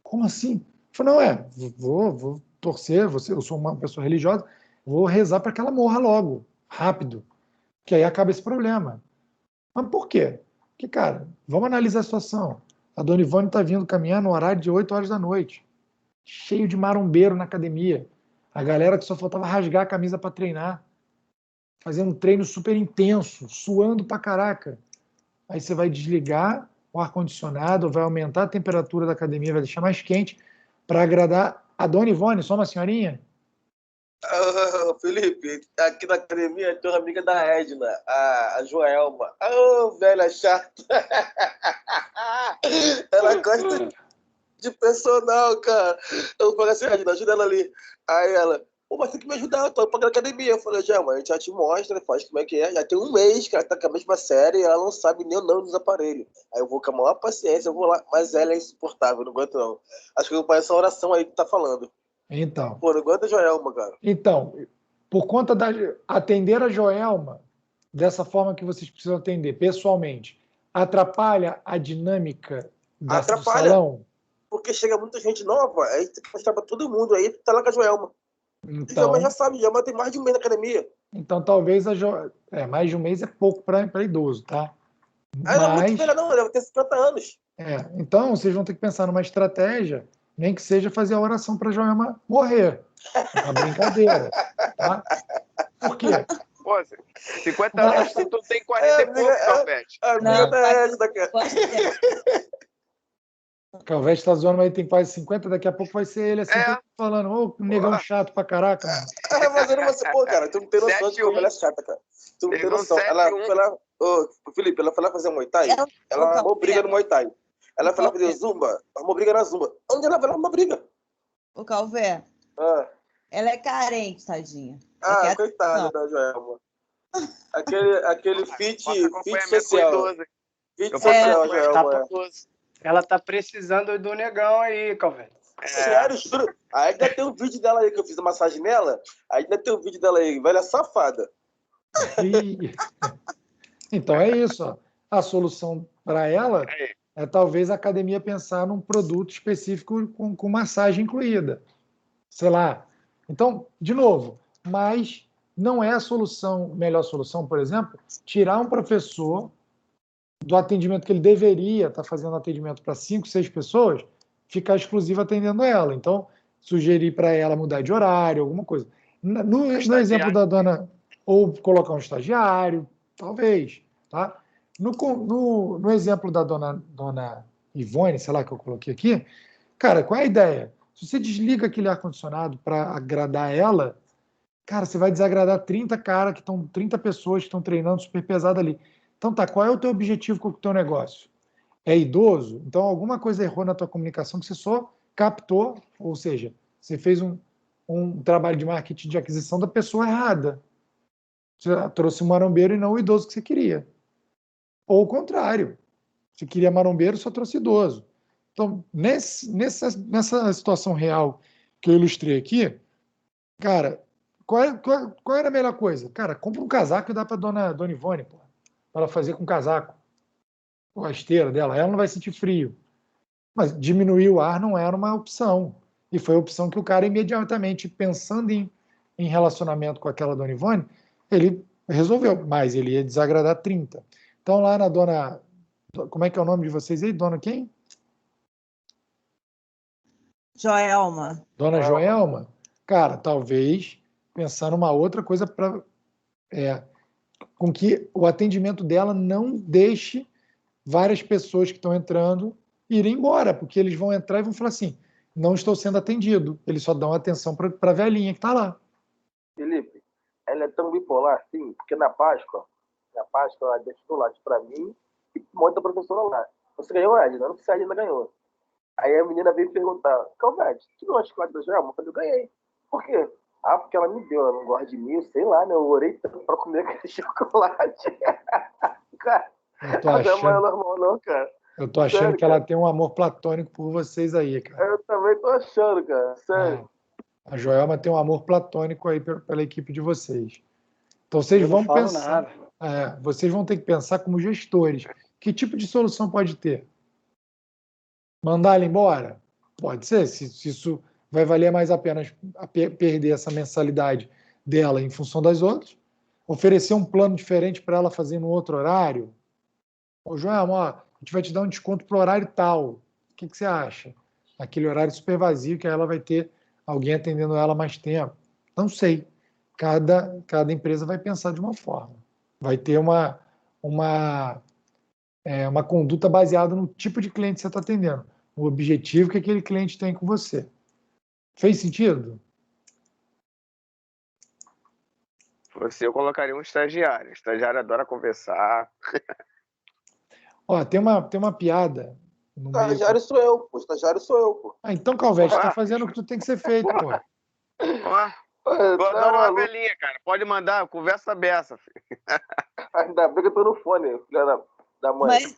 Como assim? Eu falei, não, vou torcer, eu sou uma pessoa religiosa, vou rezar para que ela morra logo, rápido, que aí acaba esse problema. Mas por quê? Porque, cara, vamos analisar a situação. A dona Ivone está vindo caminhar no horário de 8 horas da noite, cheio de marombeiro na academia. A galera que só faltava rasgar a camisa para treinar, fazendo um treino super intenso, suando pra caraca. Aí você vai desligar o ar-condicionado, vai aumentar a temperatura da academia, vai deixar mais quente para agradar a Dona Ivone, só uma senhorinha? Felipe, aqui na academia tem uma amiga da Edna, a Joelma. Velha chata. Ela gosta de personal, cara. Eu falei assim, Edna, ajuda ela ali. Aí ela, pô, mas tem que me ajudar, eu tô pagando academia. Eu falei, Joelma, a gente já te mostra, faz como é que é. Já tem um mês que ela tá com a mesma série e ela não sabe nem o nome dos aparelhos. Aí eu vou com a maior paciência, eu vou lá. Mas ela é insuportável, não aguento não. Acho que eu conheço essa oração aí que tá falando. Então, Pô, não aguento a Joelma, cara. Então, por conta da atender a Joelma dessa forma que vocês precisam atender pessoalmente, atrapalha a dinâmica do Atrapalha. salão? Porque chega muita gente nova, aí tem que mostrar pra todo mundo, aí tá lá com a Joelma. A Joelma já Então, sabe, Joelma tem mais de um mês na academia. então talvez mais de um mês é pouco para idoso, tá? Aí ela é muito Mas, velha não, ela deve ter 50 anos. então vocês vão ter que pensar numa estratégia, nem que seja fazer a oração para a Joelma morrer. É uma brincadeira, tá? Por quê? Pô, 50 anos, tu tem 40 e pouco, Calvete. A amiga da Edna, cara. O Calvete tá zoando, mas ele tem quase 50, daqui a pouco vai ser ele assim, todo falando, ô, negão chato pra caraca, mano. Mas eu não vou ser, pô, cara, tu não tem noção de como ela é chata, cara. Tu não tem noção. Ela foi lá, Felipe, ela foi lá fazer Muay Thai, ela arrumou briga no Muay Thai. Ela foi lá fazer Zumba, arrumou briga na Zumba. Onde ela vai lá arrumar briga? O Calvé, ela é carente, tadinha. Coitada da Joelma. Aquele fit social. Fit social, Joelma. Ela tá precisando do negão aí, Calvete. Sério, juro. Aí ainda tem um vídeo dela aí que eu fiz a massagem nela. Aí ainda tem um vídeo dela aí, velha safada. Então é isso. Ó. A solução para ela é talvez a academia pensar num produto específico com massagem incluída. Sei lá. Então, de novo, mas não é a melhor solução, por exemplo, tirar um professor do atendimento que ele deveria estar fazendo atendimento para 5, 6 pessoas, ficar exclusivo atendendo ela. Então, sugerir para ela mudar de horário, alguma coisa. No exemplo da dona, ou colocar um estagiário, talvez. Tá? No exemplo da dona Ivone, sei lá, que eu coloquei aqui, cara, qual é a ideia? Se você desliga aquele ar-condicionado para agradar ela, cara, você vai desagradar 30 pessoas que estão treinando super pesado ali. Então tá, qual é o teu objetivo com o teu negócio? É idoso? Então alguma coisa errou na tua comunicação que você só captou, ou seja, você fez um trabalho de marketing de aquisição da pessoa errada. Você trouxe um marombeiro e não o idoso que você queria. Ou o contrário. Você queria marombeiro, só trouxe idoso. Então, nessa situação real que eu ilustrei aqui, cara, qual era a melhor coisa? Cara, compra um casaco e dá para dona Ivone, pô, para ela fazer com casaco. Pô, a esteira dela, ela não vai sentir frio. Mas diminuir o ar não era uma opção. E foi a opção que o cara imediatamente, pensando em relacionamento com aquela dona Ivone, ele resolveu, mas ele ia desagradar 30. Então lá na dona... Como é que é o nome de vocês aí? Dona quem? Joelma. Dona Joelma? Cara, talvez pensar numa outra coisa para com que o atendimento dela não deixe várias pessoas que estão entrando irem embora, porque eles vão entrar e vão falar assim, não estou sendo atendido. Eles só dão atenção para a velhinha que está lá. Felipe, ela é tão bipolar assim, porque na Páscoa ela deu chocolate para mim e monta a professora lá. Você ganhou, Edna? Não sei se a Edna ganhou. Aí a menina veio perguntar, Calvete, tu ganhou a chocolate da Joelma? Eu falei, eu ganhei. Por quê? Porque ela me deu, ela não gosta de mim, eu sei lá, né? Eu orei tanto pra comer aquele chocolate. Cara, não é normal não, cara. Eu tô achando sério, que ela tem um amor platônico por vocês aí, cara. Eu também tô achando, cara, sério. A Joelma tem um amor platônico aí pela equipe de vocês. Então vocês vão pensar... vocês vão ter que pensar como gestores. Que tipo de solução pode ter? Mandar ela embora? Pode ser, se isso vai valer mais a pena perder essa mensalidade dela em função das outras. Oferecer um plano diferente para ela fazer no outro horário. Ô, Joelma, ó, a gente vai te dar um desconto para o horário tal. O que você acha? Aquele horário super vazio que ela vai ter alguém atendendo ela mais tempo. Não sei. Cada empresa vai pensar de uma forma. Vai ter uma uma conduta baseada no tipo de cliente que você está atendendo, o objetivo que aquele cliente tem com você. Fez sentido? Eu colocaria um estagiário. O estagiário adora conversar. Ó, tem uma piada no meio. Estagiário sou eu, pô. Estagiário sou eu, pô. Ah, então, Calvete, tá fazendo o que tu tem que ser feito, pô. Eu adoro uma velhinha, cara. Pode mandar, conversa beça, filho. Ainda bem que eu tô no fone, filha da mãe. Mas,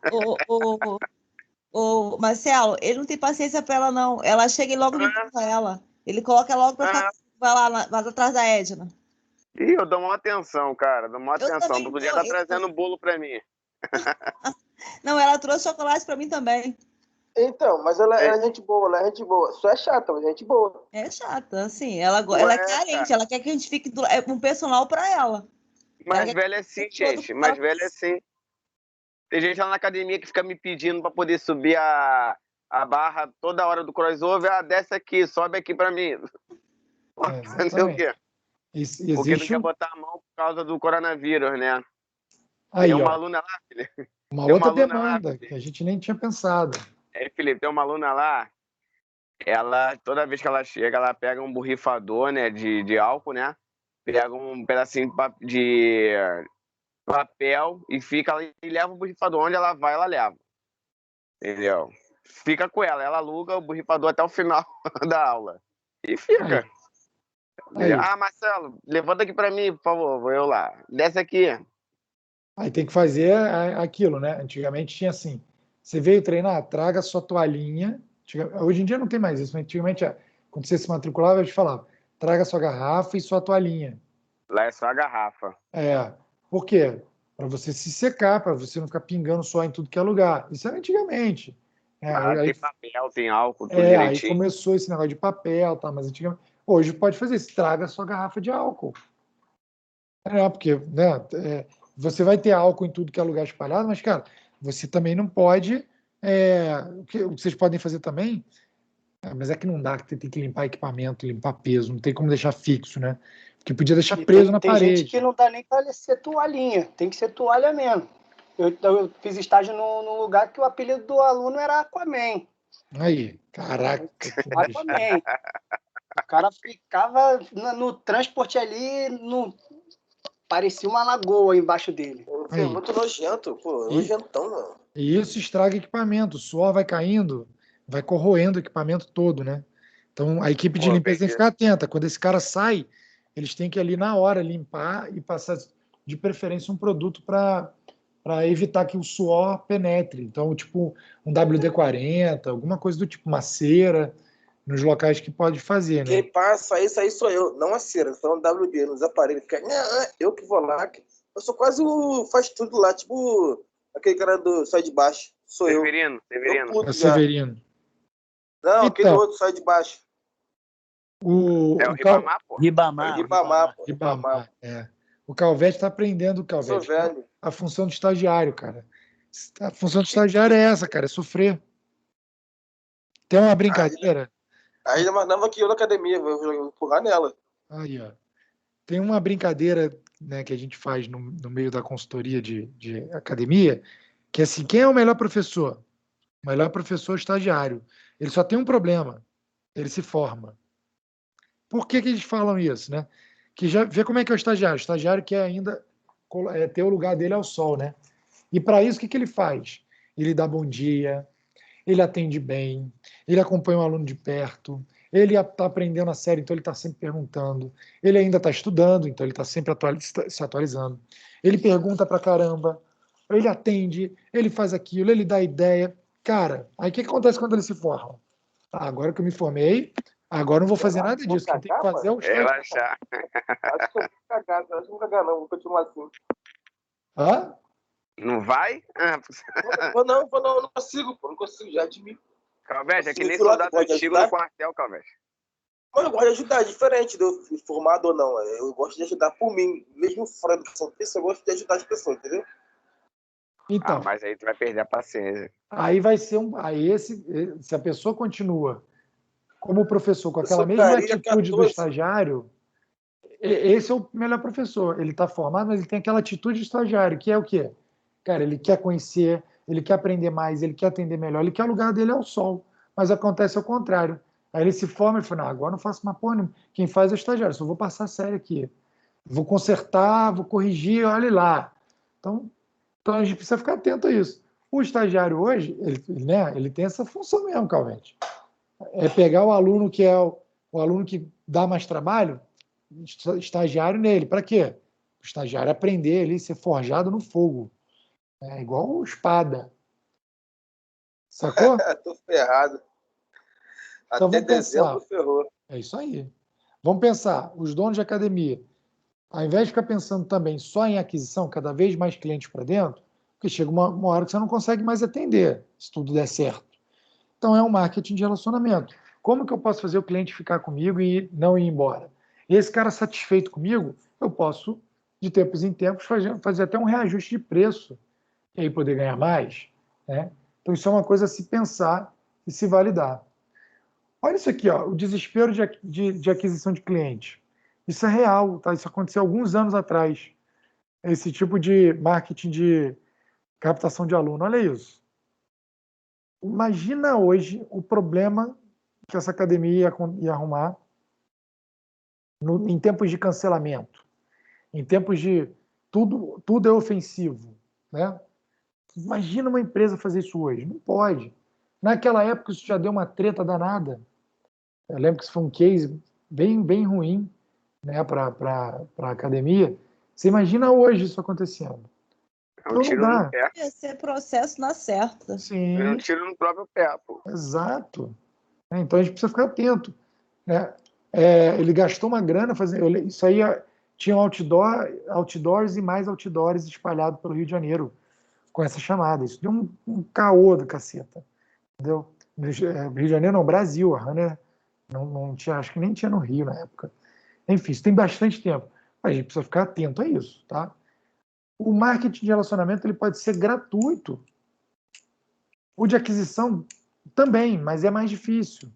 o Marcelo, ele não tem paciência pra ela, não. Ela chega e logo empurra ela. Ele coloca logo pra ficar. Vai lá, vai atrás da Edna. Ih, eu dou uma atenção, cara. Dou uma atenção. Tu podia estar eu... trazendo bolo pra mim. Não, ela trouxe chocolate pra mim também. Então, mas ela é gente boa, ela é gente boa. Só é chata, mas é gente boa. É chata, assim. Ela é carente, cara. Ela quer que a gente fique um personal pra ela. Mas velho é assim, gente. Mas velho é assim. Tem gente lá na academia que fica me pedindo pra poder subir a barra toda hora do crossover. Desce aqui, sobe aqui pra mim. Não sei o quê. Porque não quer botar a mão por causa do coronavírus, né? Aí, tem uma aluna lá, Felipe. Uma outra demanda lá, que a gente nem tinha pensado. Felipe, tem uma aluna lá, ela, toda vez que ela chega, ela pega um borrifador, né, de álcool, né? Pega um pedacinho de papel e leva o borrifador. Onde ela vai, ela leva. Entendeu? Fica com ela aluga o borrifador até o final da aula. E fica. Aí. Marcelo, levanta aqui pra mim, por favor, vou eu lá. Desce aqui. Aí tem que fazer aquilo, né? Antigamente tinha assim, você veio treinar, traga a sua toalhinha. Hoje em dia não tem mais isso, mas antigamente, quando você se matriculava, eu te falava, traga a sua garrafa e sua toalhinha. Lá é só a garrafa. Por quê? Para você se secar, para você não ficar pingando só em tudo que é lugar. Isso era antigamente. Tem papel, tem álcool, tudo direitinho. Aí começou esse negócio de papel, tá? Mas antigamente... Hoje pode fazer isso, traga a sua garrafa de álcool. Porque você vai ter álcool em tudo que é lugar espalhado, mas, cara, você também não pode... o que vocês podem fazer também, mas é que não dá, que tem que limpar equipamento, limpar peso, não tem como deixar fixo, né? Porque podia deixar preso na parede. Tem gente que não dá nem para ser toalhinha, tem que ser toalha mesmo. Eu fiz estágio num lugar que o apelido do aluno era Aquaman. Aí, caraca. Aquaman. O cara ficava no transporte ali, parecia uma lagoa embaixo dele. Foi muito nojento, pô. Nojentão, mano. E isso estraga equipamento. O suor vai caindo, vai corroendo o equipamento todo, né? Então, a equipe de limpeza tem que ficar atenta. Quando esse cara sai, eles têm que ali na hora limpar e passar, de preferência, um produto para evitar que o suor penetre. Então, tipo um WD-40, alguma coisa do tipo, uma cera, nos locais que pode fazer, né? Quem passa isso aí sou eu, não a cera, só um WD nos aparelhos. Eu que vou lá, eu sou quase faz tudo lá, tipo aquele cara do sai de baixo, sou Severino. É Severino. Não, aquele outro sai de baixo. O Ribamar, pô. Ribamar. O Calvete está aprendendo, Sou velho. A função do estagiário, cara. A função do estagiário é essa, cara, é sofrer. Tem uma brincadeira... Ainda mais nova que eu na academia, vou empurrar nela. Aí, ó. Tem uma brincadeira, né, que a gente faz no meio da consultoria de academia, que é assim, quem é o melhor professor? O melhor professor estagiário. Ele só tem um problema, ele se forma. Por que eles falam isso, né? Que já vê como é que é o estagiário. O estagiário quer ainda ter o lugar dele ao sol, né? E para isso, o que ele faz? Ele dá bom dia, ele atende bem, ele acompanha o aluno de perto, ele está aprendendo a série, então ele está sempre perguntando, ele ainda está estudando, então ele está sempre se atualizando, ele pergunta pra caramba, ele atende, ele faz aquilo, ele dá ideia. Cara, aí o que acontece quando ele se forma? Agora que eu me formei, agora não vou fazer nada disso, quem tem que fazer é o estagiário. Relaxar. Acho que eu vou cagar, não, vou continuar assim. Hã? Não vai? Não consigo, pô, não consigo, já admito. Calvete, é que nem soldado antigo no quartel, Calvete. Mas eu gosto de ajudar, é diferente de eu formado ou não. Eu gosto de ajudar por mim, mesmo fora da educação física, eu gosto de ajudar as pessoas, entendeu? Então, mas aí tu vai perder a paciência. Aí vai ser se a pessoa continua como professor com aquela mesma atitude do estagiário, esse é o melhor professor. Ele está formado, mas ele tem aquela atitude de estagiário, que é o quê? Cara, ele quer conhecer, ele quer aprender mais, ele quer atender melhor, ele quer o lugar dele ao sol. Mas acontece ao contrário. Aí ele se forma e fala, não, agora não faço mais porra nenhuma. Quem faz é o estagiário, só vou passar sério aqui. Vou consertar, vou corrigir, olhe lá. Então a gente precisa ficar atento a isso. O estagiário hoje, ele tem essa função mesmo, Calvete. É pegar o aluno que é o aluno que dá mais trabalho, estagiário nele. Para quê? O estagiário aprender ali, ser forjado no fogo. É igual espada. Sacou? Tô ferrado. Então Até vamos pensar. dezembro ferrou. É isso aí. Vamos pensar, os donos de academia, ao invés de ficar pensando também só em aquisição, cada vez mais clientes para dentro, porque chega uma hora que você não consegue mais atender, se tudo der certo. Então é um marketing de relacionamento. Como que eu posso fazer o cliente ficar comigo e não ir embora? E esse cara satisfeito comigo, eu posso, de tempos em tempos, fazer até um reajuste de preço e aí poder ganhar mais. Né? Então isso é uma coisa a se pensar e se validar. Olha isso aqui, ó, o desespero de aquisição de cliente. Isso é real, tá? Isso aconteceu alguns anos atrás. Esse tipo de marketing de captação de aluno. Olha isso. Imagina hoje o problema que essa academia ia arrumar em tempos de cancelamento, em tempos de tudo é ofensivo. Né? Imagina uma empresa fazer isso hoje. Não pode. Naquela época isso já deu uma treta danada. Eu lembro que isso foi um case bem, bem ruim, né, para a academia. Você imagina hoje isso acontecendo? É um tiro no pé. Ia ser processo na certa. Sim. É um tiro no próprio pé, pô. Exato. Então a gente precisa ficar atento. Né? Ele gastou uma grana fazendo. Isso aí tinha outdoors e mais outdoors espalhados pelo Rio de Janeiro com essa chamada. Isso deu um caô do caceta. Entendeu? Rio de Janeiro não, Brasil. A Runner não tinha, acho que nem tinha no Rio na época. Enfim, isso tem bastante tempo. A gente precisa ficar atento a isso, tá? O marketing de relacionamento ele pode ser gratuito. O de aquisição também, mas é mais difícil,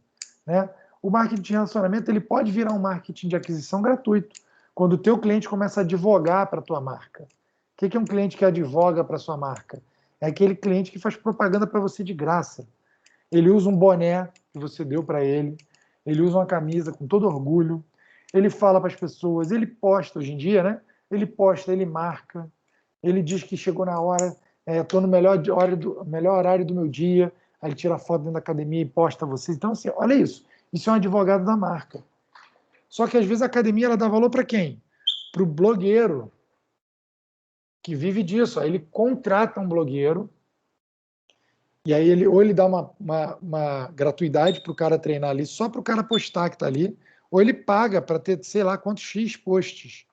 né? O marketing de relacionamento ele pode virar um marketing de aquisição gratuito, quando o teu cliente começa a advogar para a tua marca. O que é um cliente que advoga para a sua marca? É aquele cliente que faz propaganda para você de graça. Ele usa um boné que você deu para ele, ele usa uma camisa com todo orgulho, ele fala para as pessoas, ele posta hoje em dia, né? Ele posta, ele marca, ele diz que chegou na hora, estou no melhor horário do meu dia, aí ele tira foto dentro da academia e posta vocês. Então, assim, olha isso. Isso é um advogado da marca. Só que às vezes a academia ela dá valor para quem? Para o blogueiro, que vive disso. Aí ele contrata um blogueiro, e aí ele dá uma gratuidade para o cara treinar ali, só para o cara postar que está ali, ou ele paga para ter, sei lá, quantos X posts.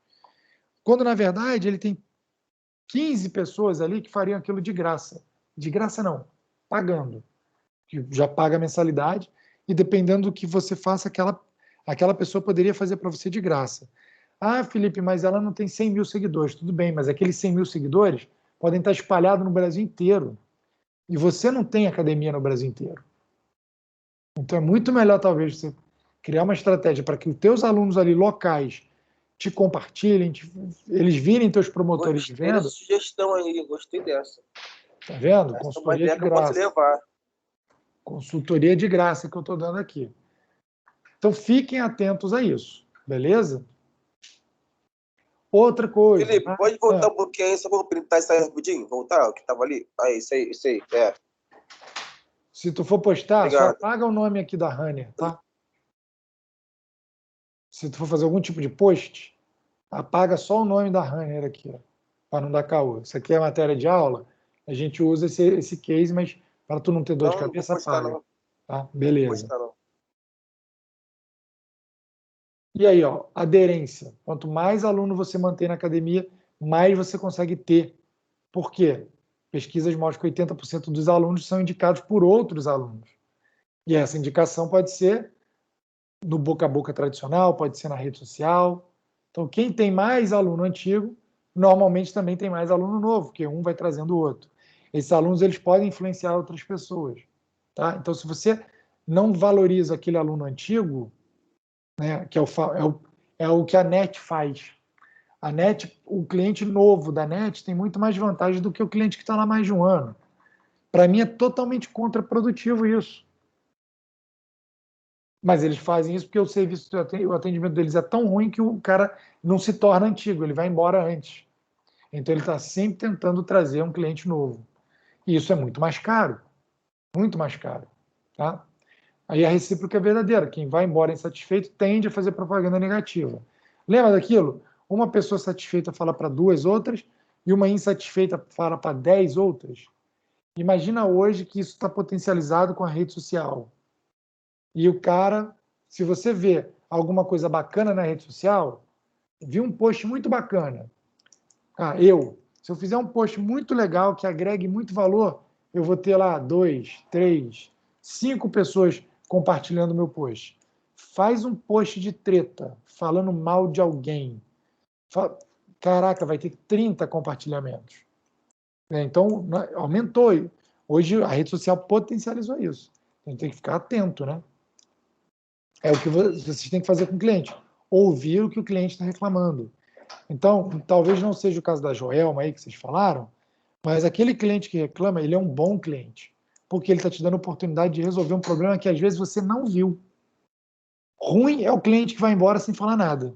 Quando, na verdade, ele tem 15 pessoas ali que fariam aquilo de graça. De graça não, pagando. Que já paga a mensalidade, e dependendo do que você faça, aquela pessoa poderia fazer para você de graça. Ah, Felipe, mas ela não tem 100 mil seguidores. Tudo bem, mas aqueles 100 mil seguidores podem estar espalhados no Brasil inteiro. E você não tem academia no Brasil inteiro. Então é muito melhor, talvez, você criar uma estratégia para que os teus alunos ali locais te compartilhem, eles virem teus promotores de venda. Gostei dessa sugestão aí, gostei dessa. Tá vendo? Essa é uma ideia Consultoria de que eu posso graça. levar. Consultoria de graça que eu estou dando aqui. Então fiquem atentos a isso, beleza? Outra coisa. Felipe, pode voltar um pouquinho aí, só vou printar isso aí rapidinho? Voltar, o que estava ali? Aí, isso aí. Se tu for postar, Obrigado. só apaga o nome aqui da Runner, tá? Se tu for fazer algum tipo de post, apaga só o nome da Runner aqui, para não dar caô. Isso aqui é matéria de aula, a gente usa esse case, mas para tu não ter dor de cabeça, apaga. Não. Tá? Beleza. Não. E aí, ó, aderência. Quanto mais aluno você mantém na academia, mais você consegue ter. Por quê? Pesquisas mostram que 80% dos alunos são indicados por outros alunos. E essa indicação pode ser no boca a boca tradicional, pode ser na rede social. Então, quem tem mais aluno antigo, normalmente também tem mais aluno novo, porque um vai trazendo o outro. Esses alunos eles podem influenciar outras pessoas. Tá? Então, se você não valoriza aquele aluno antigo, né, que é o que a NET faz. A NET, o cliente novo da NET tem muito mais vantagem do que o cliente que está lá mais de um ano. Para mim é totalmente contraprodutivo isso. Mas eles fazem isso porque o serviço, o atendimento deles é tão ruim que o cara não se torna antigo, ele vai embora antes. Então ele está sempre tentando trazer um cliente novo. E isso é muito mais caro. Muito mais caro. Tá? Aí a recíproca é verdadeira. Quem vai embora insatisfeito tende a fazer propaganda negativa. Lembra daquilo? Uma pessoa satisfeita fala para 2 outras e uma insatisfeita fala para 10 outras. Imagina hoje que isso está potencializado com a rede social. E o cara, se você vê alguma coisa bacana na rede social, vi um post muito bacana. Se eu fizer um post muito legal, que agregue muito valor, eu vou ter lá 2, 3, 5 pessoas compartilhando o meu post. Faz um post de treta, falando mal de alguém. Caraca, vai ter 30 compartilhamentos. Então, aumentou. Hoje a rede social potencializou isso. A gente tem que ficar atento, né? É o que vocês têm que fazer com o cliente. Ouvir o que o cliente está reclamando. Então, talvez não seja o caso da Joelma aí que vocês falaram, mas aquele cliente que reclama, ele é um bom cliente. Porque ele está te dando a oportunidade de resolver um problema que às vezes você não viu. Ruim é o cliente que vai embora sem falar nada.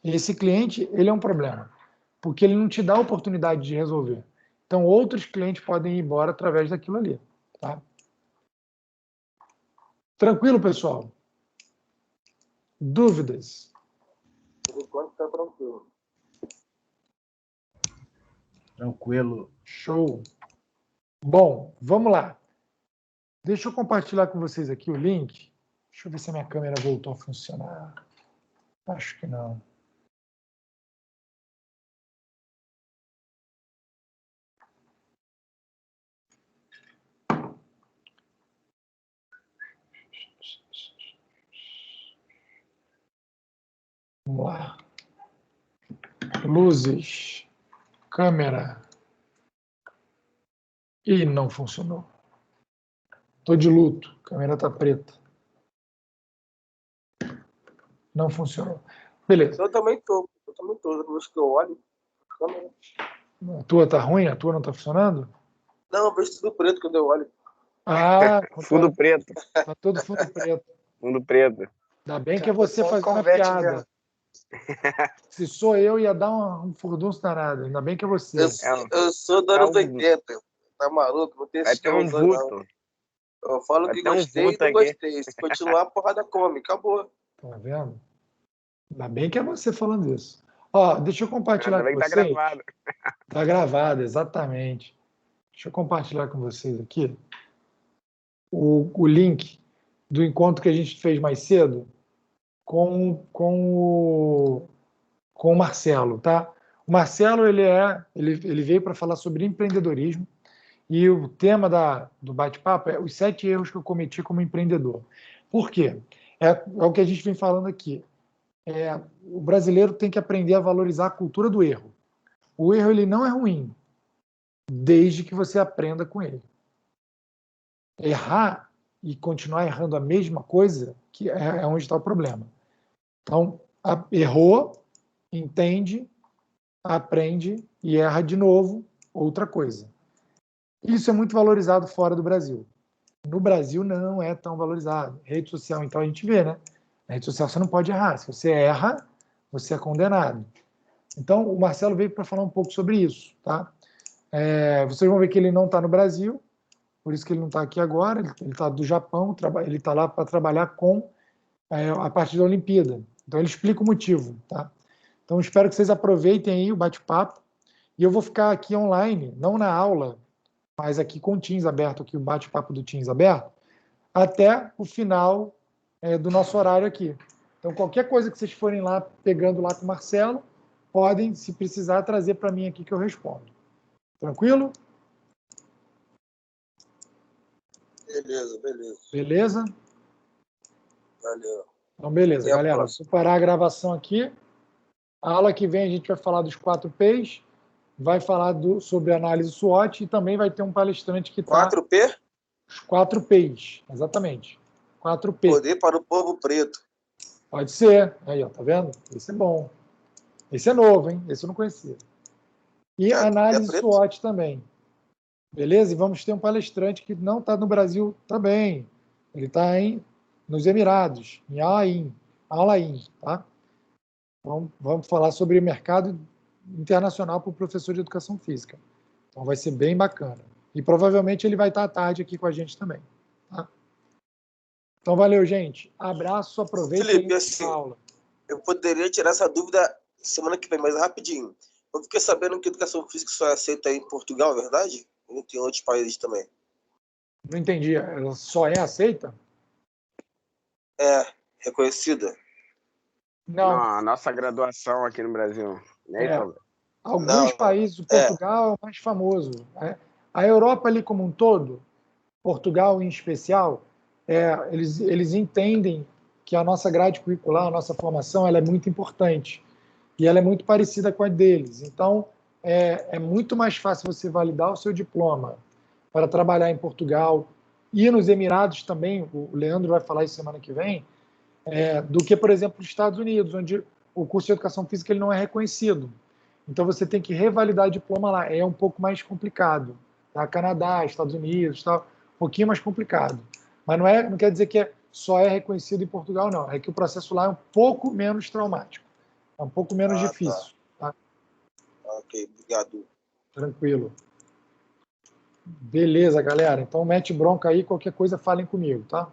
Esse cliente, ele é um problema. Porque ele não te dá a oportunidade de resolver. Então, outros clientes podem ir embora através daquilo ali. Tá? Tranquilo, pessoal? Dúvidas? Por enquanto está tranquilo. Tranquilo. Show. Bom, vamos lá. Deixa eu compartilhar com vocês aqui o link. Deixa eu ver se a minha câmera voltou a funcionar. Acho que não. Vamos lá. Luzes. Câmera. E não funcionou. Estou de luto. A câmera está preta. Não funcionou. Beleza. Eu também tô. Depois que eu olho a câmera. A tua tá ruim? A tua não está funcionando? Não, eu vejo tudo preto quando eu olho. Ah, Fundo preto. tá todo fundo preto. Fundo preto. Ainda bem que é você Só fazendo a converte piada. mesmo. Se sou eu, ia dar um furdunço danado. Ainda bem que é você. Eu sou dos anos um- 80. Tá maluco? Não tem Vai esse ter um não. vulto. Eu falo Vai que ter um gostei e vulto não aqui. gostei. Se continuar, a porrada come. Acabou. Tá vendo? Ainda bem que é você falando isso. Ó, deixa eu compartilhar Ainda bem com que tá vocês. gravado. Tá gravado, exatamente. Deixa eu compartilhar com vocês aqui o link do encontro que a gente fez mais cedo com o Marcelo, tá? O Marcelo, ele veio para falar sobre empreendedorismo e o tema do bate-papo é os 7 erros que eu cometi como empreendedor. Por quê? É o que a gente vem falando aqui. O brasileiro tem que aprender a valorizar a cultura do erro. O erro ele não é ruim, desde que você aprenda com ele. Errar e continuar errando a mesma coisa que é onde está o problema. Então, errou, entende, aprende e erra de novo, outra coisa. Isso é muito valorizado fora do Brasil. No Brasil não é tão valorizado. Rede social, então, a gente vê, né? Na rede social você não pode errar. Se você erra, você é condenado. Então, o Marcelo veio para falar um pouco sobre isso, tá? Vocês vão ver que ele não está no Brasil, por isso que ele não está aqui agora. Ele está do Japão, ele está lá para trabalhar com a parte da Olimpíada. Então, ele explica o motivo, tá? Então, espero que vocês aproveitem aí o bate-papo. E eu vou ficar aqui online, não na aula, mas aqui com o Teams aberto, aqui o bate-papo do Teams aberto, até o final do nosso horário aqui. Então, qualquer coisa que vocês forem lá pegando lá com o Marcelo, podem, se precisar, trazer para mim aqui que eu respondo. Tranquilo? Beleza. Beleza? Valeu. Então, beleza, E a galera. próxima? Vou parar a gravação aqui. A aula que vem a gente vai falar dos 4 Ps, vai falar sobre análise SWOT e também vai ter um palestrante que está... 4P? Os 4 Ps, exatamente. 4P. Poder para o povo preto. Pode ser. Aí, ó, tá vendo? Esse é bom. Esse é novo, hein? Esse eu não conhecia. E análise preto? SWOT também. Beleza? E vamos ter um palestrante que não está no Brasil também. Ele está nos Emirados, em Al-Ain, tá? Vamos falar sobre mercado internacional para o professor de educação física. Então vai ser bem bacana. E provavelmente ele vai estar à tarde aqui com a gente também. Tá? Então valeu, gente. Abraço, aproveita Felipe, a assim, aula. eu poderia tirar essa dúvida semana que vem, mas rapidinho. Eu fiquei sabendo que educação física só é aceita em Portugal, é verdade? Ou tem outros países também? Não entendi. Ela só é aceita? É, reconhecida? Não. Não, a nossa graduação aqui no Brasil. Né, É. Tom? Alguns Não. países, Portugal é o mais famoso. Né? A Europa ali como um todo, Portugal em especial, eles entendem que a nossa grade curricular, a nossa formação, ela é muito importante e ela é muito parecida com a deles. Então, é muito mais fácil você validar o seu diploma para trabalhar em Portugal e nos Emirados também, o Leandro vai falar isso semana que vem, do que, por exemplo, nos Estados Unidos, onde o curso de Educação Física ele não é reconhecido. Então, você tem que revalidar o diploma lá. É um pouco mais complicado. Tá? Canadá, Estados Unidos, tá? Um pouquinho mais complicado. Mas não quer dizer que só é reconhecido em Portugal, não. É que o processo lá é um pouco menos traumático. É um pouco menos Ah, difícil. Tá? Ok, obrigado. Tranquilo. Beleza, galera. Então, mete bronca aí. Qualquer coisa, falem comigo, tá?